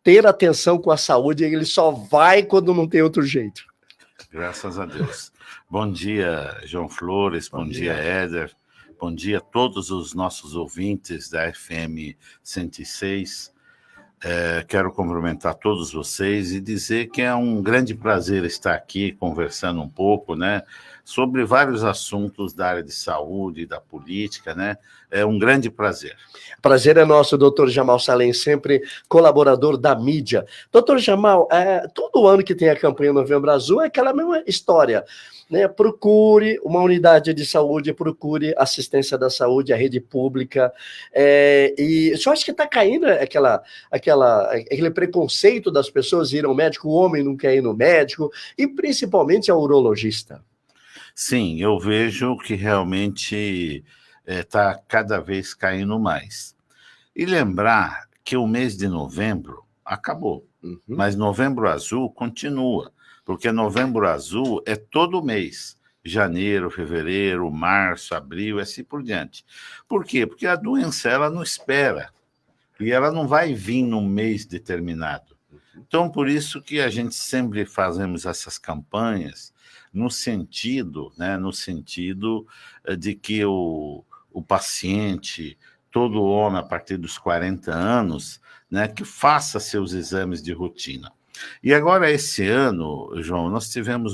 ter atenção com a saúde, ele só vai quando não tem outro jeito. Graças a Deus. Bom dia, João Flores, bom dia, Éder, bom dia a todos os nossos ouvintes da FM 106. Quero cumprimentar todos vocês e dizer que é um grande prazer estar aqui conversando um pouco, né, sobre vários assuntos da área de saúde, da política, né? É um grande prazer. Prazer é nosso, doutor Jamal Salem, sempre colaborador da mídia. Doutor Jamal, todo ano que tem a campanha Novembro Azul é aquela mesma história, né? Procure uma unidade de saúde, procure assistência da saúde, a rede pública, e só acho que está caindo aquele preconceito das pessoas ir ao médico, o homem não quer ir no médico, e principalmente ao urologista. Sim, eu vejo que realmente está cada vez caindo mais. E lembrar que o mês de novembro acabou, mas Novembro Azul continua, porque Novembro Azul é todo mês, janeiro, fevereiro, março, abril, assim por diante. Por quê? Porque a doença ela não espera, e ela não vai vir num mês determinado. Então, por isso que a gente sempre fazemos essas campanhas, no sentido de que o paciente, todo homem a partir dos 40 anos, né, que faça seus exames de rotina. E agora, esse ano, João, nós tivemos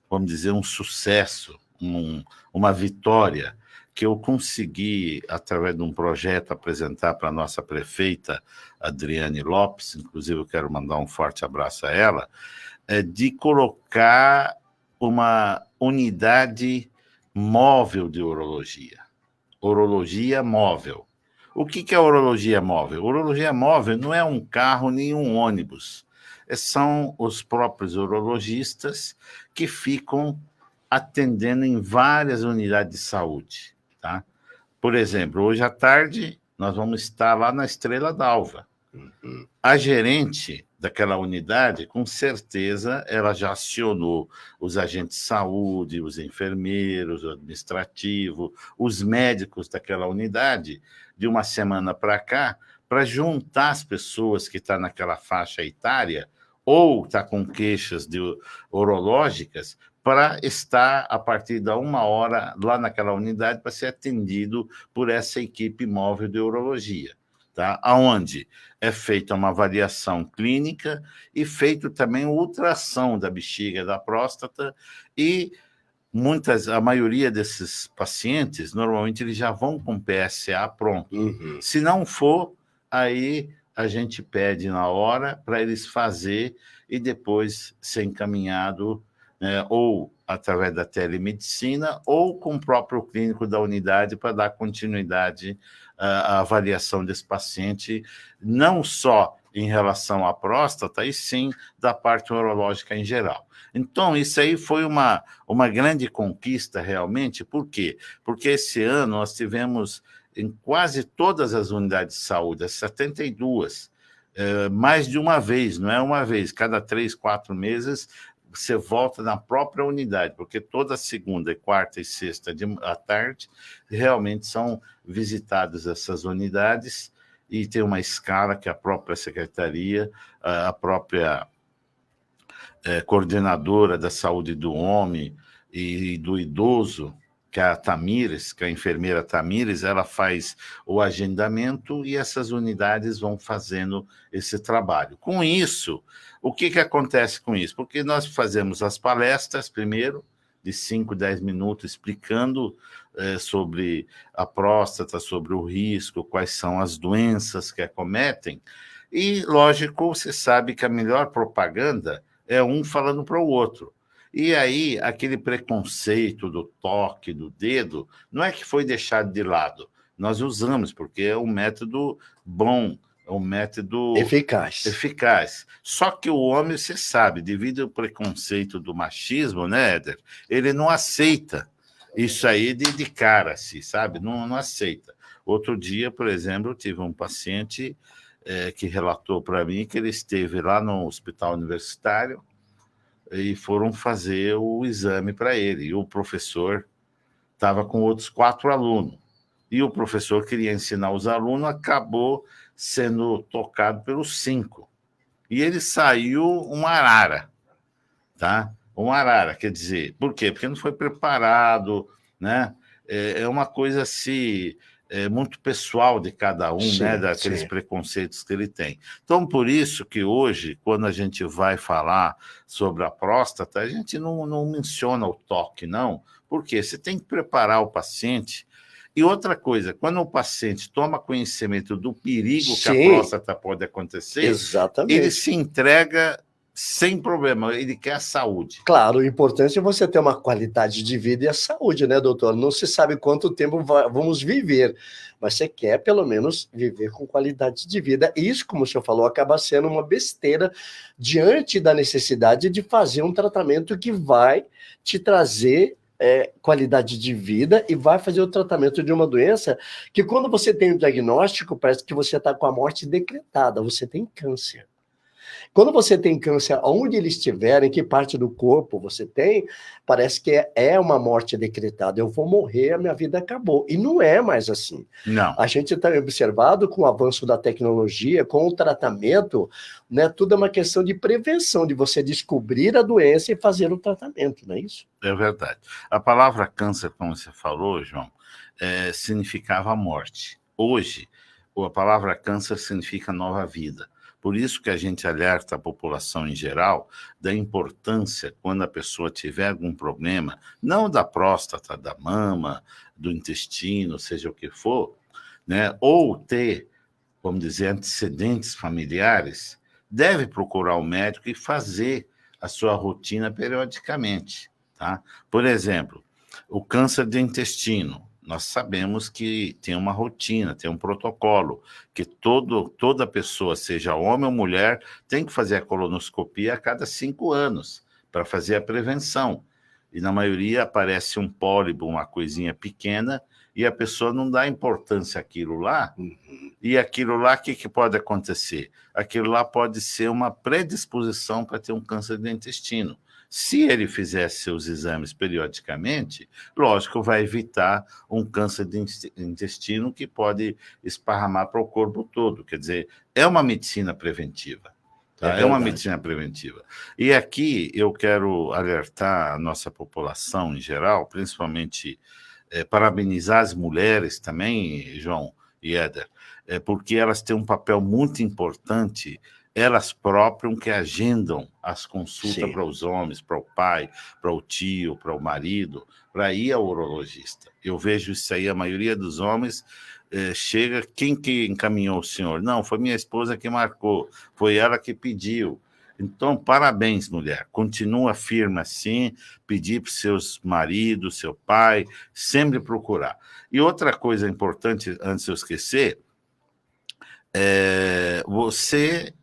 vamos dizer, um sucesso, uma vitória, que eu consegui, através de um projeto, apresentar para a nossa prefeita, Adriane Lopes, inclusive eu quero mandar um forte abraço a ela, de colocar uma unidade móvel de urologia. Urologia móvel. O que é urologia móvel? Urologia móvel não é um carro nem um ônibus. São os próprios urologistas que ficam atendendo em várias unidades de saúde. Tá? Por exemplo, hoje à tarde nós vamos estar lá na Estrela d'Alva. A gerente daquela unidade, com certeza, ela já acionou os agentes de saúde, os enfermeiros, o administrativo, os médicos daquela unidade, de uma semana para cá, para juntar as pessoas que estão naquela faixa etária ou está com queixas urológicas, para estar, a partir da 1 hora, lá naquela unidade, para ser atendido por essa equipe móvel de urologia. Tá? Onde é feita uma avaliação clínica e feito também ultrassom da bexiga, da próstata, e a maioria desses pacientes, normalmente, eles já vão com PSA pronto. Se não for, aí a gente pede na hora para eles fazer e depois ser encaminhado, né, ou através da telemedicina ou com o próprio clínico da unidade para dar continuidade à avaliação desse paciente, não só em relação à próstata, e sim da parte urológica em geral. Então, isso aí foi uma grande conquista realmente. Por quê? Porque esse ano nós tivemos em quase todas as unidades de saúde, as 72, mais de uma vez, não é uma vez, cada 3, 4 meses, você volta na própria unidade, porque toda segunda, quarta e sexta à tarde realmente são visitadas essas unidades e tem uma escala que a própria secretaria, a própria coordenadora da saúde do homem e do idoso, que é a Tamires, que é a enfermeira Tamires, ela faz o agendamento e essas unidades vão fazendo esse trabalho. Com isso, o que acontece com isso? Porque nós fazemos as palestras, primeiro, de 5, 10 minutos, explicando sobre a próstata, sobre o risco, quais são as doenças que acometem, e, lógico, você sabe que a melhor propaganda é um falando para o outro. E aí, aquele preconceito do toque, do dedo, não é que foi deixado de lado. Nós usamos, porque é um método bom, um método eficaz. Só que o homem, você sabe, devido ao preconceito do machismo, né, Éder? Ele não aceita isso aí de cara, assim, sabe? Não aceita. Outro dia, por exemplo, eu tive um paciente que relatou para mim que ele esteve lá no hospital universitário e foram fazer o exame para ele. E o professor estava com outros 4 alunos. E o professor queria ensinar os alunos, acabou sendo tocado pelos 5. E ele saiu um arara, tá? Um arara, quer dizer, por quê? Porque não foi preparado, né? É uma coisa assim, muito pessoal de cada um, Sim, né? Daqueles preconceitos que ele tem. Então, por isso que hoje, quando a gente vai falar sobre a próstata, a gente não menciona o toque, não. Por quê? Você tem que preparar o paciente. E outra coisa, quando o paciente toma conhecimento do perigo que a próstata pode acontecer, exatamente, ele se entrega sem problema, ele quer a saúde. Claro, o importante é você ter uma qualidade de vida e a saúde, né, doutor? Não se sabe quanto tempo vamos viver, mas você quer, pelo menos, viver com qualidade de vida. E isso, como o senhor falou, acaba sendo uma besteira diante da necessidade de fazer um tratamento que vai te trazer qualidade de vida e vai fazer o tratamento de uma doença que, quando você tem o diagnóstico, parece que você está com a morte decretada, você tem câncer. Quando você tem câncer, onde ele estiver, em que parte do corpo você tem, parece que é uma morte decretada. Eu vou morrer, a minha vida acabou. E não é mais assim. Não. A gente tem observado com o avanço da tecnologia, com o tratamento, né, tudo é uma questão de prevenção, de você descobrir a doença e fazer o tratamento, não é isso? É verdade. A palavra câncer, como você falou, João, significava morte. Hoje, a palavra câncer significa nova vida. Por isso que a gente alerta a população em geral da importância, quando a pessoa tiver algum problema, não da próstata, da mama, do intestino, seja o que for, né, ou ter, vamos dizer, antecedentes familiares, deve procurar o médico e fazer a sua rotina periodicamente, tá? Por exemplo, o câncer de intestino. Nós sabemos que tem uma rotina, tem um protocolo, que toda pessoa, seja homem ou mulher, tem que fazer a colonoscopia a cada 5 anos, para fazer a prevenção. E na maioria aparece um pólipo, uma coisinha pequena, e a pessoa não dá importância àquilo lá. E aquilo lá, o que pode acontecer? Aquilo lá pode ser uma predisposição para ter um câncer de intestino. Se ele fizesse seus exames periodicamente, lógico, vai evitar um câncer de intestino que pode esparramar para o corpo todo. Quer dizer, é uma medicina preventiva. Tá? É uma medicina preventiva. E aqui eu quero alertar a nossa população em geral, principalmente parabenizar as mulheres também, João e Éder, porque elas têm um papel muito importante, elas próprias que agendam as consultas para os homens, para o pai, para o tio, para o marido, para ir ao urologista. Eu vejo isso aí, a maioria dos homens chega, quem que encaminhou o senhor? Não, foi minha esposa que marcou, foi ela que pediu. Então, parabéns, mulher. Continua firme assim, pedir para os seus maridos, seu pai, sempre procurar. E outra coisa importante, antes de eu esquecer, você...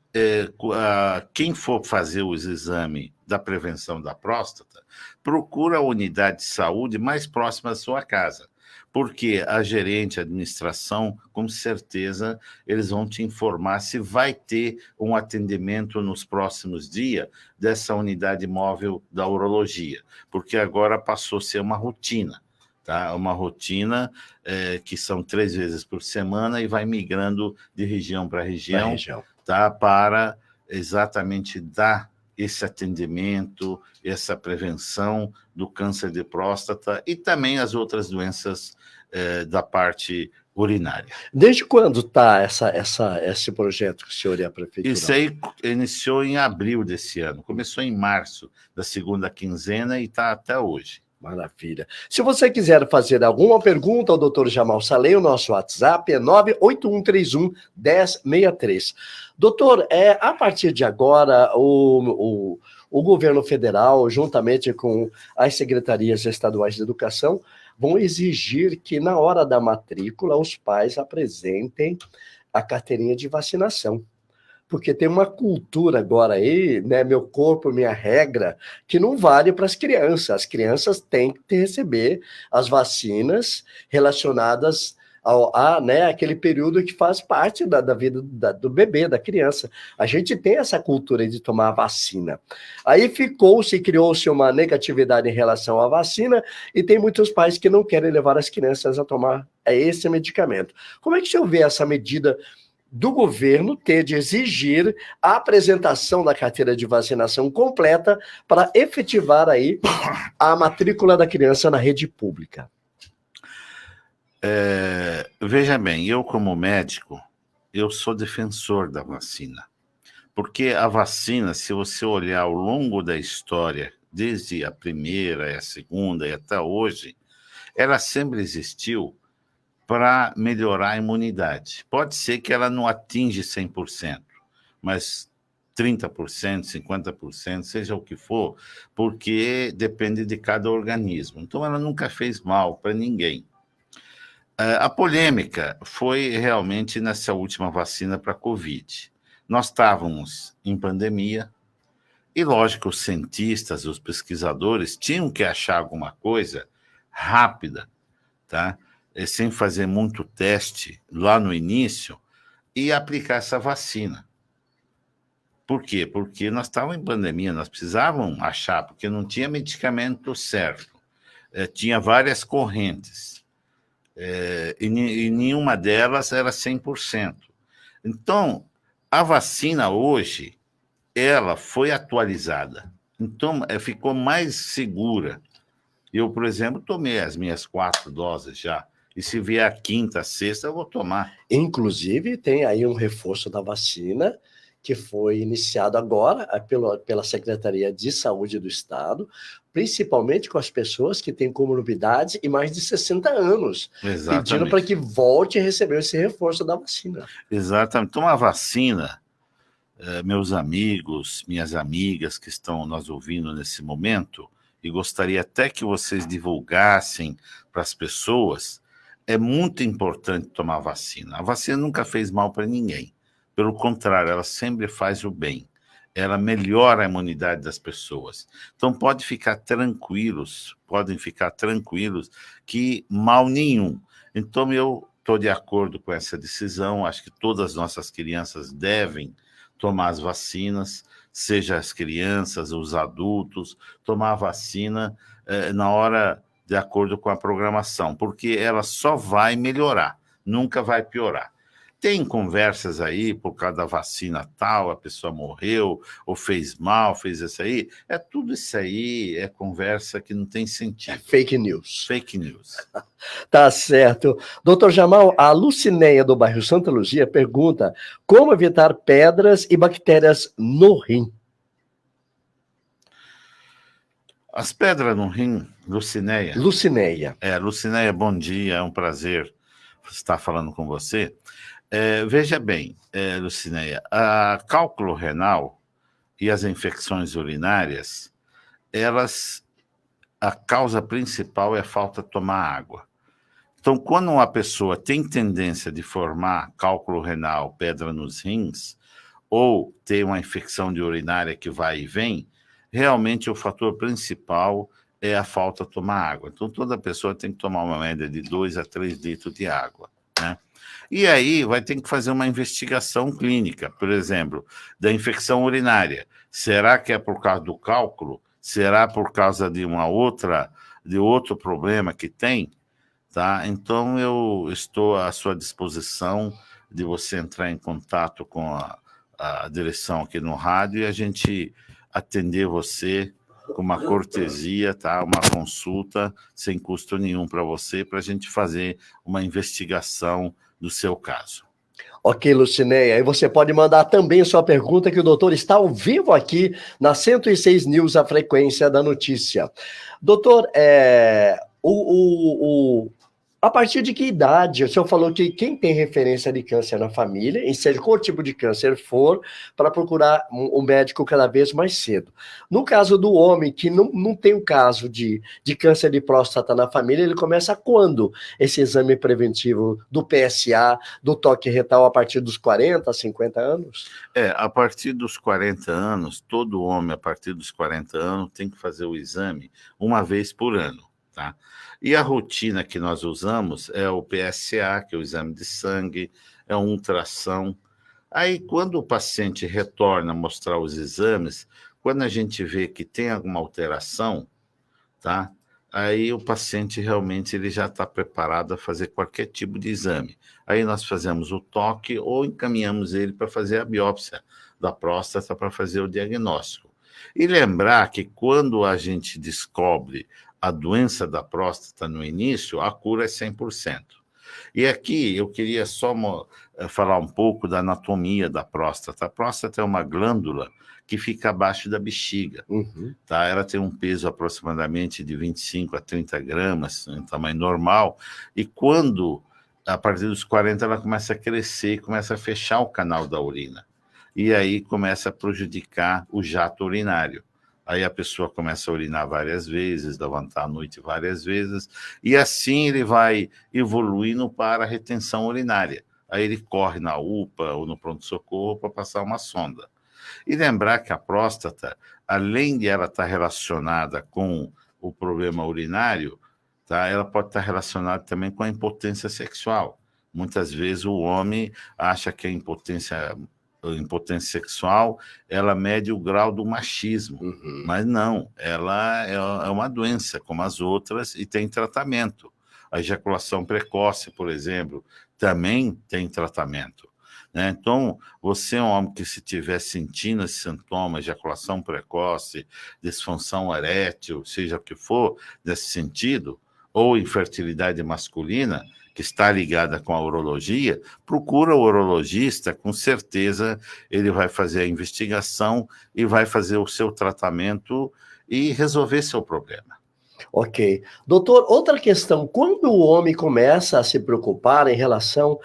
quem for fazer os exames da prevenção da próstata, procura a unidade de saúde mais próxima da sua casa, porque a gerente, a administração, com certeza, eles vão te informar se vai ter um atendimento nos próximos dias dessa unidade móvel da urologia, porque agora passou a ser uma rotina. Tá? Uma rotina que são 3 vezes por semana e vai migrando de região para região. Tá, para exatamente dar esse atendimento, essa prevenção do câncer de próstata e também as outras doenças da parte urinária. Desde quando está esse projeto que o senhor e a prefeitura? Isso aí iniciou em abril desse ano, começou em março, da 2ª quinzena, e está até hoje. Maravilha. Se você quiser fazer alguma pergunta ao Dr. Jamal Salem, o nosso WhatsApp é 98131-1063. Doutor, a partir de agora, o governo federal, juntamente com as secretarias estaduais de educação, vão exigir que, na hora da matrícula, os pais apresentem a carteirinha de vacinação. Porque tem uma cultura agora aí, né, meu corpo, minha regra, que não vale para as crianças. As crianças têm que receber as vacinas relacionadas aquele período que faz parte da vida do bebê, da criança. A gente tem essa cultura de tomar a vacina. Aí criou-se uma negatividade em relação à vacina e tem muitos pais que não querem levar as crianças a tomar esse medicamento. Como é que o senhor vê essa medida do governo ter de exigir a apresentação da carteira de vacinação completa para efetivar aí a matrícula da criança na rede pública? Veja bem, eu como médico, eu sou defensor da vacina. Porque a vacina, se você olhar ao longo da história, desde a primeira, a segunda e até hoje, ela sempre existiu para melhorar a imunidade. Pode ser que ela não atinge 100%, mas 30%, 50%, seja o que for, porque depende de cada organismo. Então, ela nunca fez mal para ninguém. A polêmica foi realmente nessa última vacina para a Covid. Nós estávamos em pandemia e, lógico, os cientistas, os pesquisadores tinham que achar alguma coisa rápida, tá? Sem fazer muito teste lá no início e aplicar essa vacina. Por quê? Porque nós estávamos em pandemia, nós precisávamos achar, porque não tinha medicamento certo. Tinha várias correntes. E nenhuma delas era 100%. Então, a vacina hoje, ela foi atualizada. Então, ficou mais segura. Eu, por exemplo, tomei as minhas 4 doses já. E se vier a quinta, a sexta, eu vou tomar. Inclusive, tem aí um reforço da vacina que foi iniciado agora pela Secretaria de Saúde do Estado, principalmente com as pessoas que têm comorbidades e mais de 60 anos. Exatamente. Pedindo para que volte a receber esse reforço da vacina. Exatamente. Então, a vacina, meus amigos, minhas amigas que estão nos ouvindo nesse momento, e gostaria até que vocês divulgassem para as pessoas, é muito importante tomar vacina. A vacina nunca fez mal para ninguém. Pelo contrário, ela sempre faz o bem. Ela melhora a imunidade das pessoas. Então, podem ficar tranquilos que mal nenhum. Então, eu estou de acordo com essa decisão. Acho que todas as nossas crianças devem tomar as vacinas, seja as crianças, os adultos, tomar a vacina na hora de acordo com a programação, porque ela só vai melhorar, nunca vai piorar. Tem conversas aí, por causa da vacina tal, a pessoa morreu, ou fez mal, fez isso aí. Tudo isso aí é conversa que não tem sentido. Fake news. Fake news. Tá certo. Doutor Jamal, a Lucinéia do bairro Santa Luzia pergunta como evitar pedras e bactérias no rim. As pedras no rim, Lucinéia. Lucinéia. Lucinéia, bom dia, é um prazer estar falando com você. Veja bem, Lucinéia, a cálculo renal e as infecções urinárias, a causa principal é a falta de tomar água. Então, quando uma pessoa tem tendência de formar cálculo renal, pedra nos rins, ou ter uma infecção de urinária que vai e vem, realmente o fator principal é a falta de tomar água. Então, toda pessoa tem que tomar uma média de 2 a 3 litros de água, né? E aí vai ter que fazer uma investigação clínica, por exemplo, da infecção urinária. Será que é por causa do cálculo? Será por causa de outro problema que tem? Tá? Então, eu estou à sua disposição de você entrar em contato com a direção aqui no rádio e a gente atender você com uma cortesia, tá? Uma consulta sem custo nenhum para você, para a gente fazer uma investigação do seu caso. Ok, Lucinéia, e você pode mandar também sua pergunta, que o doutor está ao vivo aqui na 106 News, a frequência da notícia. Doutor, A partir de que idade? O senhor falou que quem tem referência de câncer na família, e seja qual tipo de câncer for, para procurar um médico cada vez mais cedo. No caso do homem que não tem o caso de câncer de próstata na família, ele começa quando esse exame preventivo do PSA, do toque retal, a partir dos 40, 50 anos? A partir dos 40 anos, todo homem a partir dos 40 anos tem que fazer o exame uma vez por ano, tá? E a rotina que nós usamos é o PSA, que é o exame de sangue, é um ultrassom. Aí, quando o paciente retorna a mostrar os exames, quando a gente vê que tem alguma alteração, tá? Aí o paciente realmente ele já está preparado a fazer qualquer tipo de exame. Aí nós fazemos o toque ou encaminhamos ele para fazer a biópsia da próstata para fazer o diagnóstico. E lembrar que quando a gente descobre a doença da próstata no início, a cura é 100%. E aqui eu queria só falar um pouco da anatomia da próstata. A próstata é uma glândula que fica abaixo da bexiga. Tá? Ela tem um peso aproximadamente de 25 a 30 gramas, em tamanho normal, e quando, a partir dos 40, ela começa a crescer e começa a fechar o canal da urina. E aí começa a prejudicar o jato urinário. Aí a pessoa começa a urinar várias vezes, levantar à noite várias vezes, e assim ele vai evoluindo para a retenção urinária. Aí ele corre na UPA ou no pronto-socorro para passar uma sonda. E lembrar que a próstata, além de ela estar relacionada com o problema urinário, tá, ela pode estar relacionada também com a impotência sexual. Muitas vezes o homem acha que a impotência sexual, ela mede o grau do machismo, mas não, ela é uma doença como as outras e tem tratamento. A ejaculação precoce, por exemplo, também tem tratamento, né? Então, você é um homem que se estiver sentindo esse sintoma, ejaculação precoce, disfunção erétil, seja o que for, nesse sentido, ou infertilidade masculina, que está ligada com a urologia, procura o urologista, com certeza ele vai fazer a investigação e vai fazer o seu tratamento e resolver seu problema. Ok. Doutor, outra questão, quando o homem começa a se preocupar em relação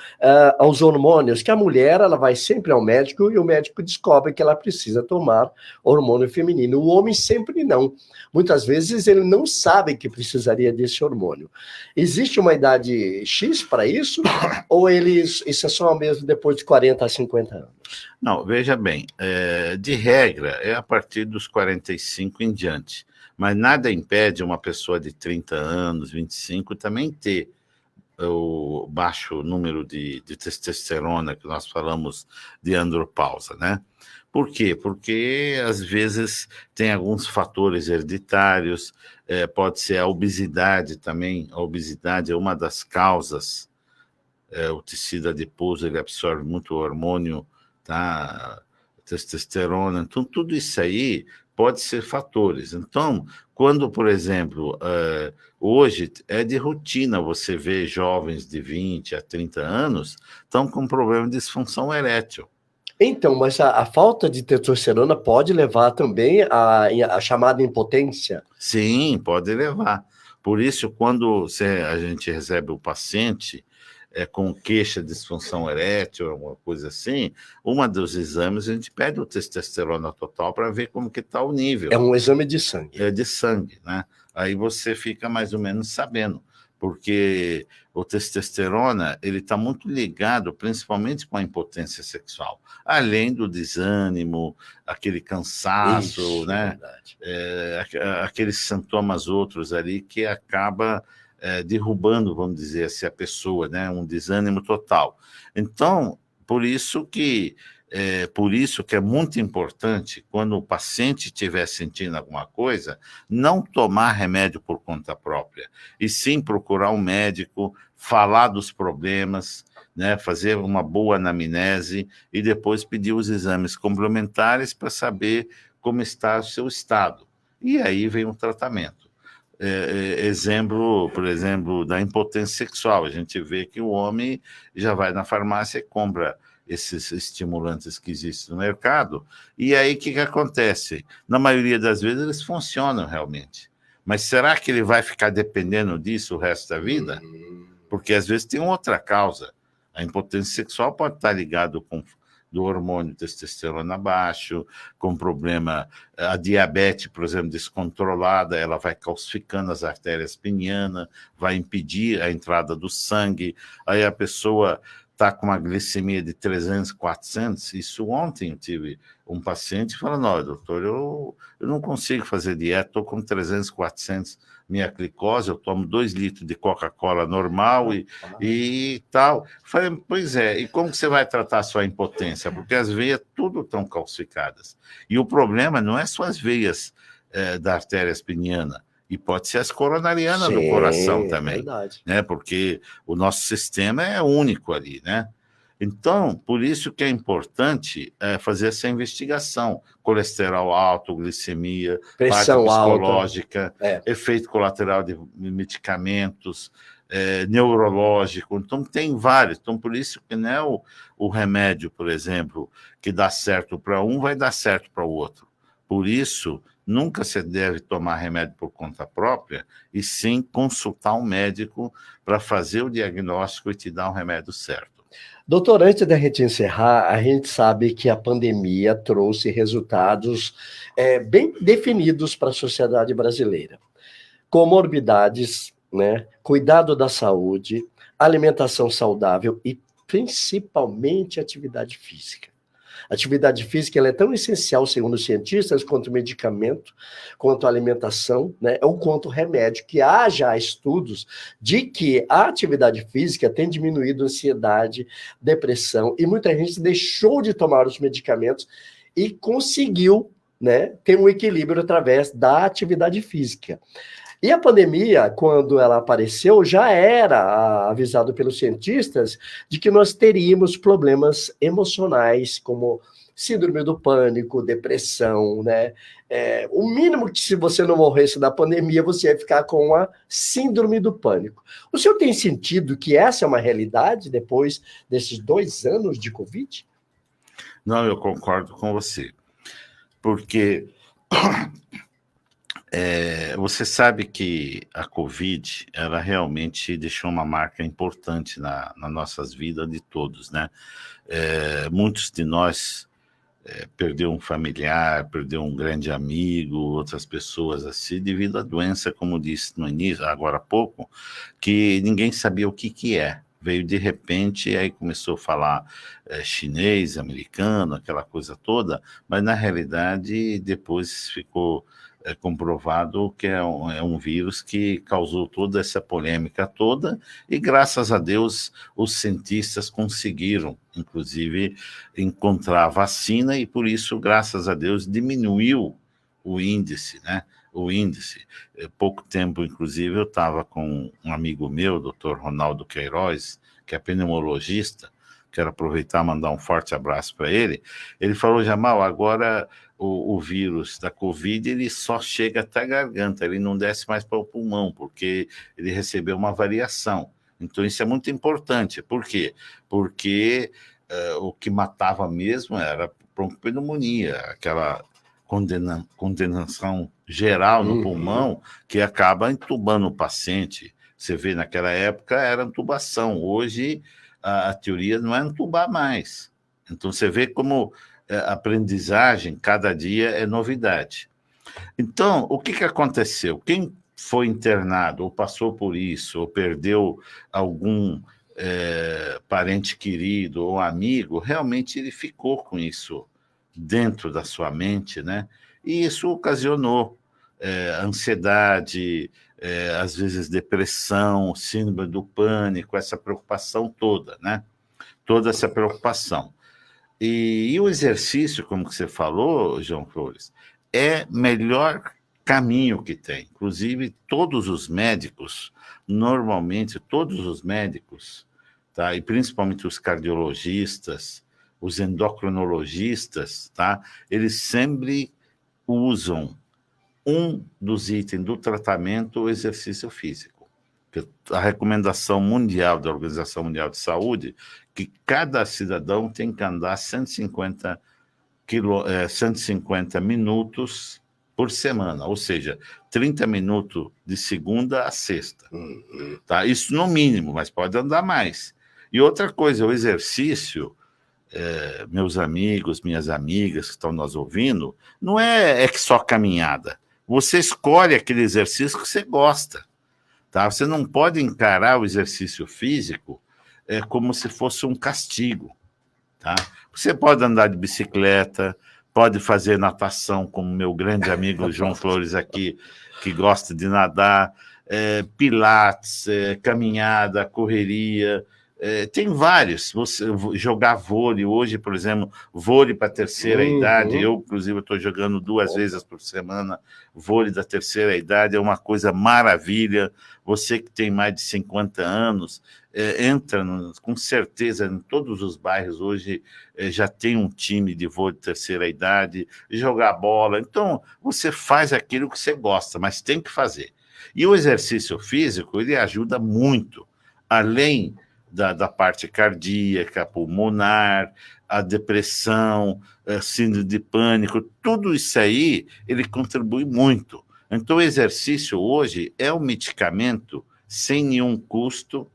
aos hormônios, que a mulher ela vai sempre ao médico e o médico descobre que ela precisa tomar hormônio feminino. O homem sempre não. Muitas vezes ele não sabe que precisaria desse hormônio. Existe uma idade X para isso? Ou isso é só mesmo depois de 40 a 50 anos? Não, veja bem, de regra é a partir dos 45 em diante. Mas nada impede uma pessoa de 30 anos, 25, também ter o baixo número de testosterona, que nós falamos de andropausa, né? Por quê? Porque, às vezes, tem alguns fatores hereditários, pode ser a obesidade também. A obesidade é uma das causas. O tecido adiposo, ele absorve muito hormônio, tá? Testosterona. Então, tudo isso aí pode ser fatores. Então, quando, por exemplo, hoje é de rotina você ver jovens de 20 a 30 anos estão com problema de disfunção erétil. Então, mas a falta de testosterona pode levar também à chamada impotência? Sim, pode levar. Por isso, quando a gente recebe o paciente com queixa de disfunção erétil, alguma coisa assim, uma dos exames a gente pede o testosterona total para ver como que está o nível. É um exame de sangue. É de sangue, né? Aí você fica mais ou menos sabendo, porque o testosterona ele está muito ligado principalmente com a impotência sexual, além do desânimo, aquele cansaço, isso, né? Aqueles sintomas outros ali que acaba derrubando, vamos dizer assim, a pessoa, né? Um desânimo total. Então, por isso que é muito importante, quando o paciente estiver sentindo alguma coisa, não tomar remédio por conta própria, e sim procurar um médico, falar dos problemas, né? Fazer uma boa anamnese e depois pedir os exames complementares para saber como está o seu estado. E aí vem o tratamento. Exemplo, por exemplo, da impotência sexual. A gente vê que o homem já vai na farmácia e compra esses estimulantes que existem no mercado, e aí o que acontece? Na maioria das vezes eles funcionam realmente. Mas será que ele vai ficar dependendo disso o resto da vida? porque às vezes tem outra causa. A impotência sexual pode estar ligado com do hormônio testosterona baixo, com problema, a diabetes, por exemplo, descontrolada, ela vai calcificando as artérias penianas, vai impedir a entrada do sangue, aí a pessoa está com uma glicemia de 300, 400, isso ontem eu tive um paciente falando, não, doutor, eu não consigo fazer dieta, estou com 300, 400, minha glicose, eu tomo 2 litros de Coca-Cola normal e tal. Falei, pois é, e como que você vai tratar a sua impotência? Porque as veias tudo estão calcificadas. E o problema não é só as veias da artéria espiniana, e pode ser as coronarianas do coração também. Verdade. Né? Porque o nosso sistema é único ali, né? Então, por isso que é importante fazer essa investigação. Colesterol alto, glicemia, pressão parte psicológica, alta, efeito colateral de medicamentos, neurológico. Então, tem vários. Então, por isso que não é o remédio, por exemplo, que dá certo para um, vai dar certo para o outro. Por isso, nunca se deve tomar remédio por conta própria, e sim consultar um médico para fazer o diagnóstico e te dar um remédio certo. Doutor, antes da gente encerrar, a gente sabe que a pandemia trouxe resultados bem definidos para a sociedade brasileira. Comorbidades, né? Cuidado da saúde, alimentação saudável e principalmente atividade física. A atividade física ela é tão essencial, segundo os cientistas, quanto o medicamento, quanto a alimentação, né, ou quanto o remédio, que há já estudos de que a atividade física tem diminuído a ansiedade, depressão, e muita gente deixou de tomar os medicamentos e conseguiu, né, ter um equilíbrio através da atividade física. E a pandemia, quando ela apareceu, já era avisado pelos cientistas de que nós teríamos problemas emocionais, como síndrome do pânico, depressão, né? O mínimo que se você não morresse da pandemia, você ia ficar com a síndrome do pânico. O senhor tem sentido que essa é uma realidade depois desses 2 anos de Covid? Não, eu concordo com você. Porque... você sabe que a Covid, ela realmente deixou uma marca importante nas nossas vidas de todos, né? Muitos de nós perdeu um familiar, perdeu um grande amigo, outras pessoas assim, devido à doença, como disse no início, agora há pouco, que ninguém sabia o que é. Veio de repente, aí começou a falar chinês, americano, aquela coisa toda, mas na realidade depois ficou comprovado que é um vírus que causou toda essa polêmica toda, e graças a Deus os cientistas conseguiram, inclusive, encontrar a vacina, e por isso, graças a Deus, diminuiu o índice, né? O índice. Pouco tempo, inclusive, eu estava com um amigo meu, o Dr. Ronaldo Queiroz, que é pneumologista, quero aproveitar e mandar um forte abraço para ele. Ele falou, Jamal, agora o vírus da Covid, ele só chega até a garganta, ele não desce mais para o pulmão, porque ele recebeu uma variação. Então, isso é muito importante. Por quê? Porque o que matava mesmo era broncopneumonia, aquela condenação geral no pulmão, que acaba entubando o paciente. Você vê, naquela época era intubação, hoje a teoria não é entubar mais. Então você vê como a aprendizagem, cada dia é novidade. Então, o que aconteceu? Quem foi internado, ou passou por isso, ou perdeu algum parente querido ou amigo, realmente ele ficou com isso dentro da sua mente, né? E isso ocasionou ansiedade, às vezes depressão, síndrome do pânico, essa preocupação toda, né? Toda essa preocupação. E o exercício, como que você falou, João Flores, é melhor caminho que tem. Inclusive, todos os médicos, normalmente, todos os médicos, tá? E principalmente os cardiologistas, os endocrinologistas, tá? Eles sempre usam um dos itens do tratamento, o exercício físico. A recomendação mundial da Organização Mundial de Saúde, que cada cidadão tem que andar 150 minutos por semana, ou seja, 30 minutos de segunda a sexta. Tá? Isso no mínimo, mas pode andar mais. E outra coisa, o exercício, meus amigos, minhas amigas que estão nos ouvindo, não é que só caminhada. Você escolhe aquele exercício que você gosta. Tá? Você não pode encarar o exercício físico como se fosse um castigo. Tá? Você pode andar de bicicleta, pode fazer natação, como meu grande amigo João Flores aqui, que gosta de nadar, pilates, caminhada, correria, tem vários. Você jogar vôlei hoje, por exemplo, vôlei para terceira idade, eu, inclusive, estou jogando 2 vezes por semana, vôlei da terceira idade, é uma coisa maravilha. Você que tem mais de 50 anos, entra com certeza em todos os bairros hoje, já tem um time de vôlei de terceira idade, jogar bola. Então, você faz aquilo que você gosta, mas tem que fazer. E o exercício físico, ele ajuda muito, além da parte cardíaca, pulmonar, a depressão, síndrome de pânico, tudo isso aí, ele contribui muito. Então, o exercício hoje é um medicamento sem nenhum custo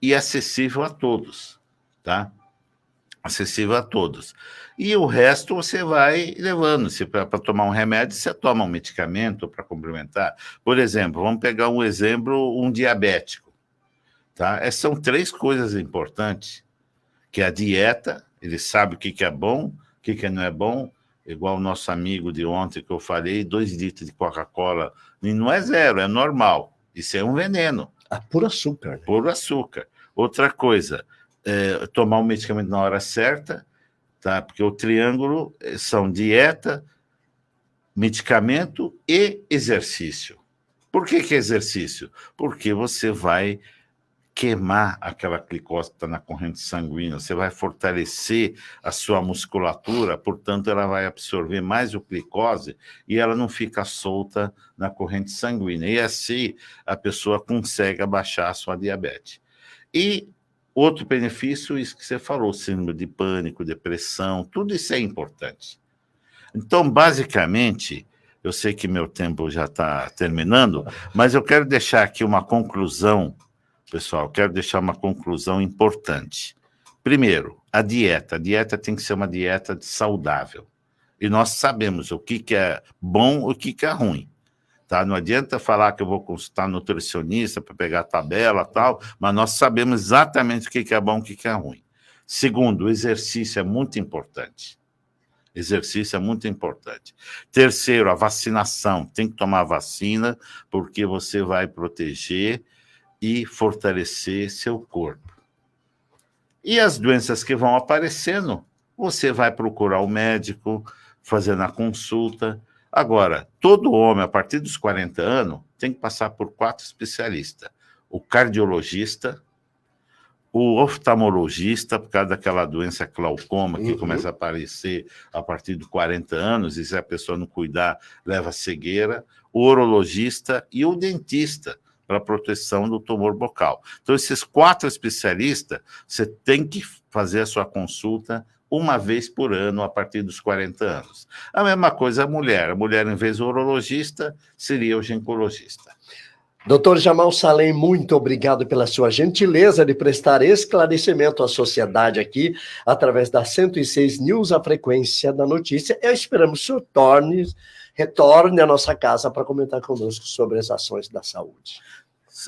e acessível a todos, tá? Acessível a todos. E o resto você vai levando. Se para tomar um remédio, você toma um medicamento para complementar. Por exemplo, vamos pegar um exemplo, um diabético. Tá? São 3 coisas importantes, que é a dieta, ele sabe o que é bom, o que não é bom, igual o nosso amigo de ontem que eu falei, 2 litros de Coca-Cola, e não é 0, é normal, isso é um veneno. Puro açúcar. Né? Puro açúcar. Outra coisa, tomar o medicamento na hora certa, tá? Porque o triângulo são dieta, medicamento e exercício. Por que exercício? Porque você vai queimar aquela glicose que está na corrente sanguínea, você vai fortalecer a sua musculatura, portanto, ela vai absorver mais o glicose e ela não fica solta na corrente sanguínea. E assim, a pessoa consegue abaixar a sua diabetes. E outro benefício, isso que você falou, síndrome de pânico, depressão, tudo isso é importante. Então, basicamente, eu sei que meu tempo já está terminando, mas eu quero deixar aqui uma conclusão. Pessoal, quero deixar uma conclusão importante. Primeiro, a dieta. A dieta tem que ser uma dieta saudável. E nós sabemos o que é bom e o que é ruim. Tá? Não adianta falar que eu vou consultar nutricionista para pegar a tabela e tal, mas nós sabemos exatamente o que é bom e o que é ruim. Segundo, o exercício é muito importante. Exercício é muito importante. Terceiro, a vacinação. Tem que tomar vacina, porque você vai proteger e fortalecer seu corpo. E as doenças que vão aparecendo, você vai procurar o médico, fazendo a consulta. Agora, todo homem, a partir dos 40 anos, tem que passar por 4 especialistas. O cardiologista, o oftalmologista, por causa daquela doença glaucoma que começa a aparecer a partir dos 40 anos, e se a pessoa não cuidar, leva cegueira, o urologista e o dentista, para proteção do tumor bucal. Então, esses 4 especialistas, você tem que fazer a sua consulta 1 vez por ano a partir dos 40 anos. A mesma coisa a mulher. A mulher, em vez do urologista, seria o ginecologista. Dr. Jamal Salem, muito obrigado pela sua gentileza de prestar esclarecimento à sociedade aqui, através da 106 News, a frequência da notícia. Esperamos que o senhor retorne à nossa casa para comentar conosco sobre as ações da saúde.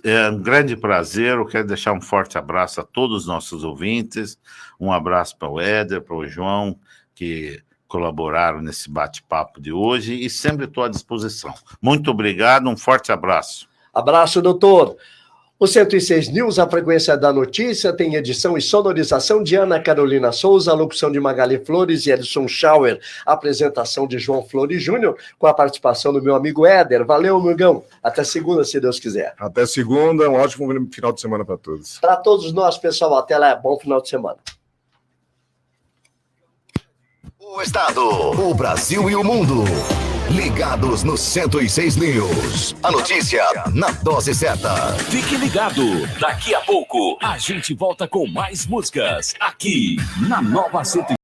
É um grande prazer, eu quero deixar um forte abraço a todos os nossos ouvintes, um abraço para o Éder, para o João, que colaboraram nesse bate-papo de hoje, e sempre estou à disposição. Muito obrigado, um forte abraço. Abraço, doutor. O 106 News, a frequência da notícia, tem edição e sonorização de Ana Carolina Souza, locução de Magali Flores e Edson Schauer, apresentação de João Flores Júnior, com a participação do meu amigo Éder. Valeu, amigão. Até segunda, se Deus quiser. Até segunda, um ótimo final de semana para todos. Para todos nós, pessoal, até lá, bom final de semana. O estado, o Brasil e o mundo, ligados no 106 News. A notícia na dose certa. Fique ligado, daqui a pouco a gente volta com mais músicas aqui na Nova 106.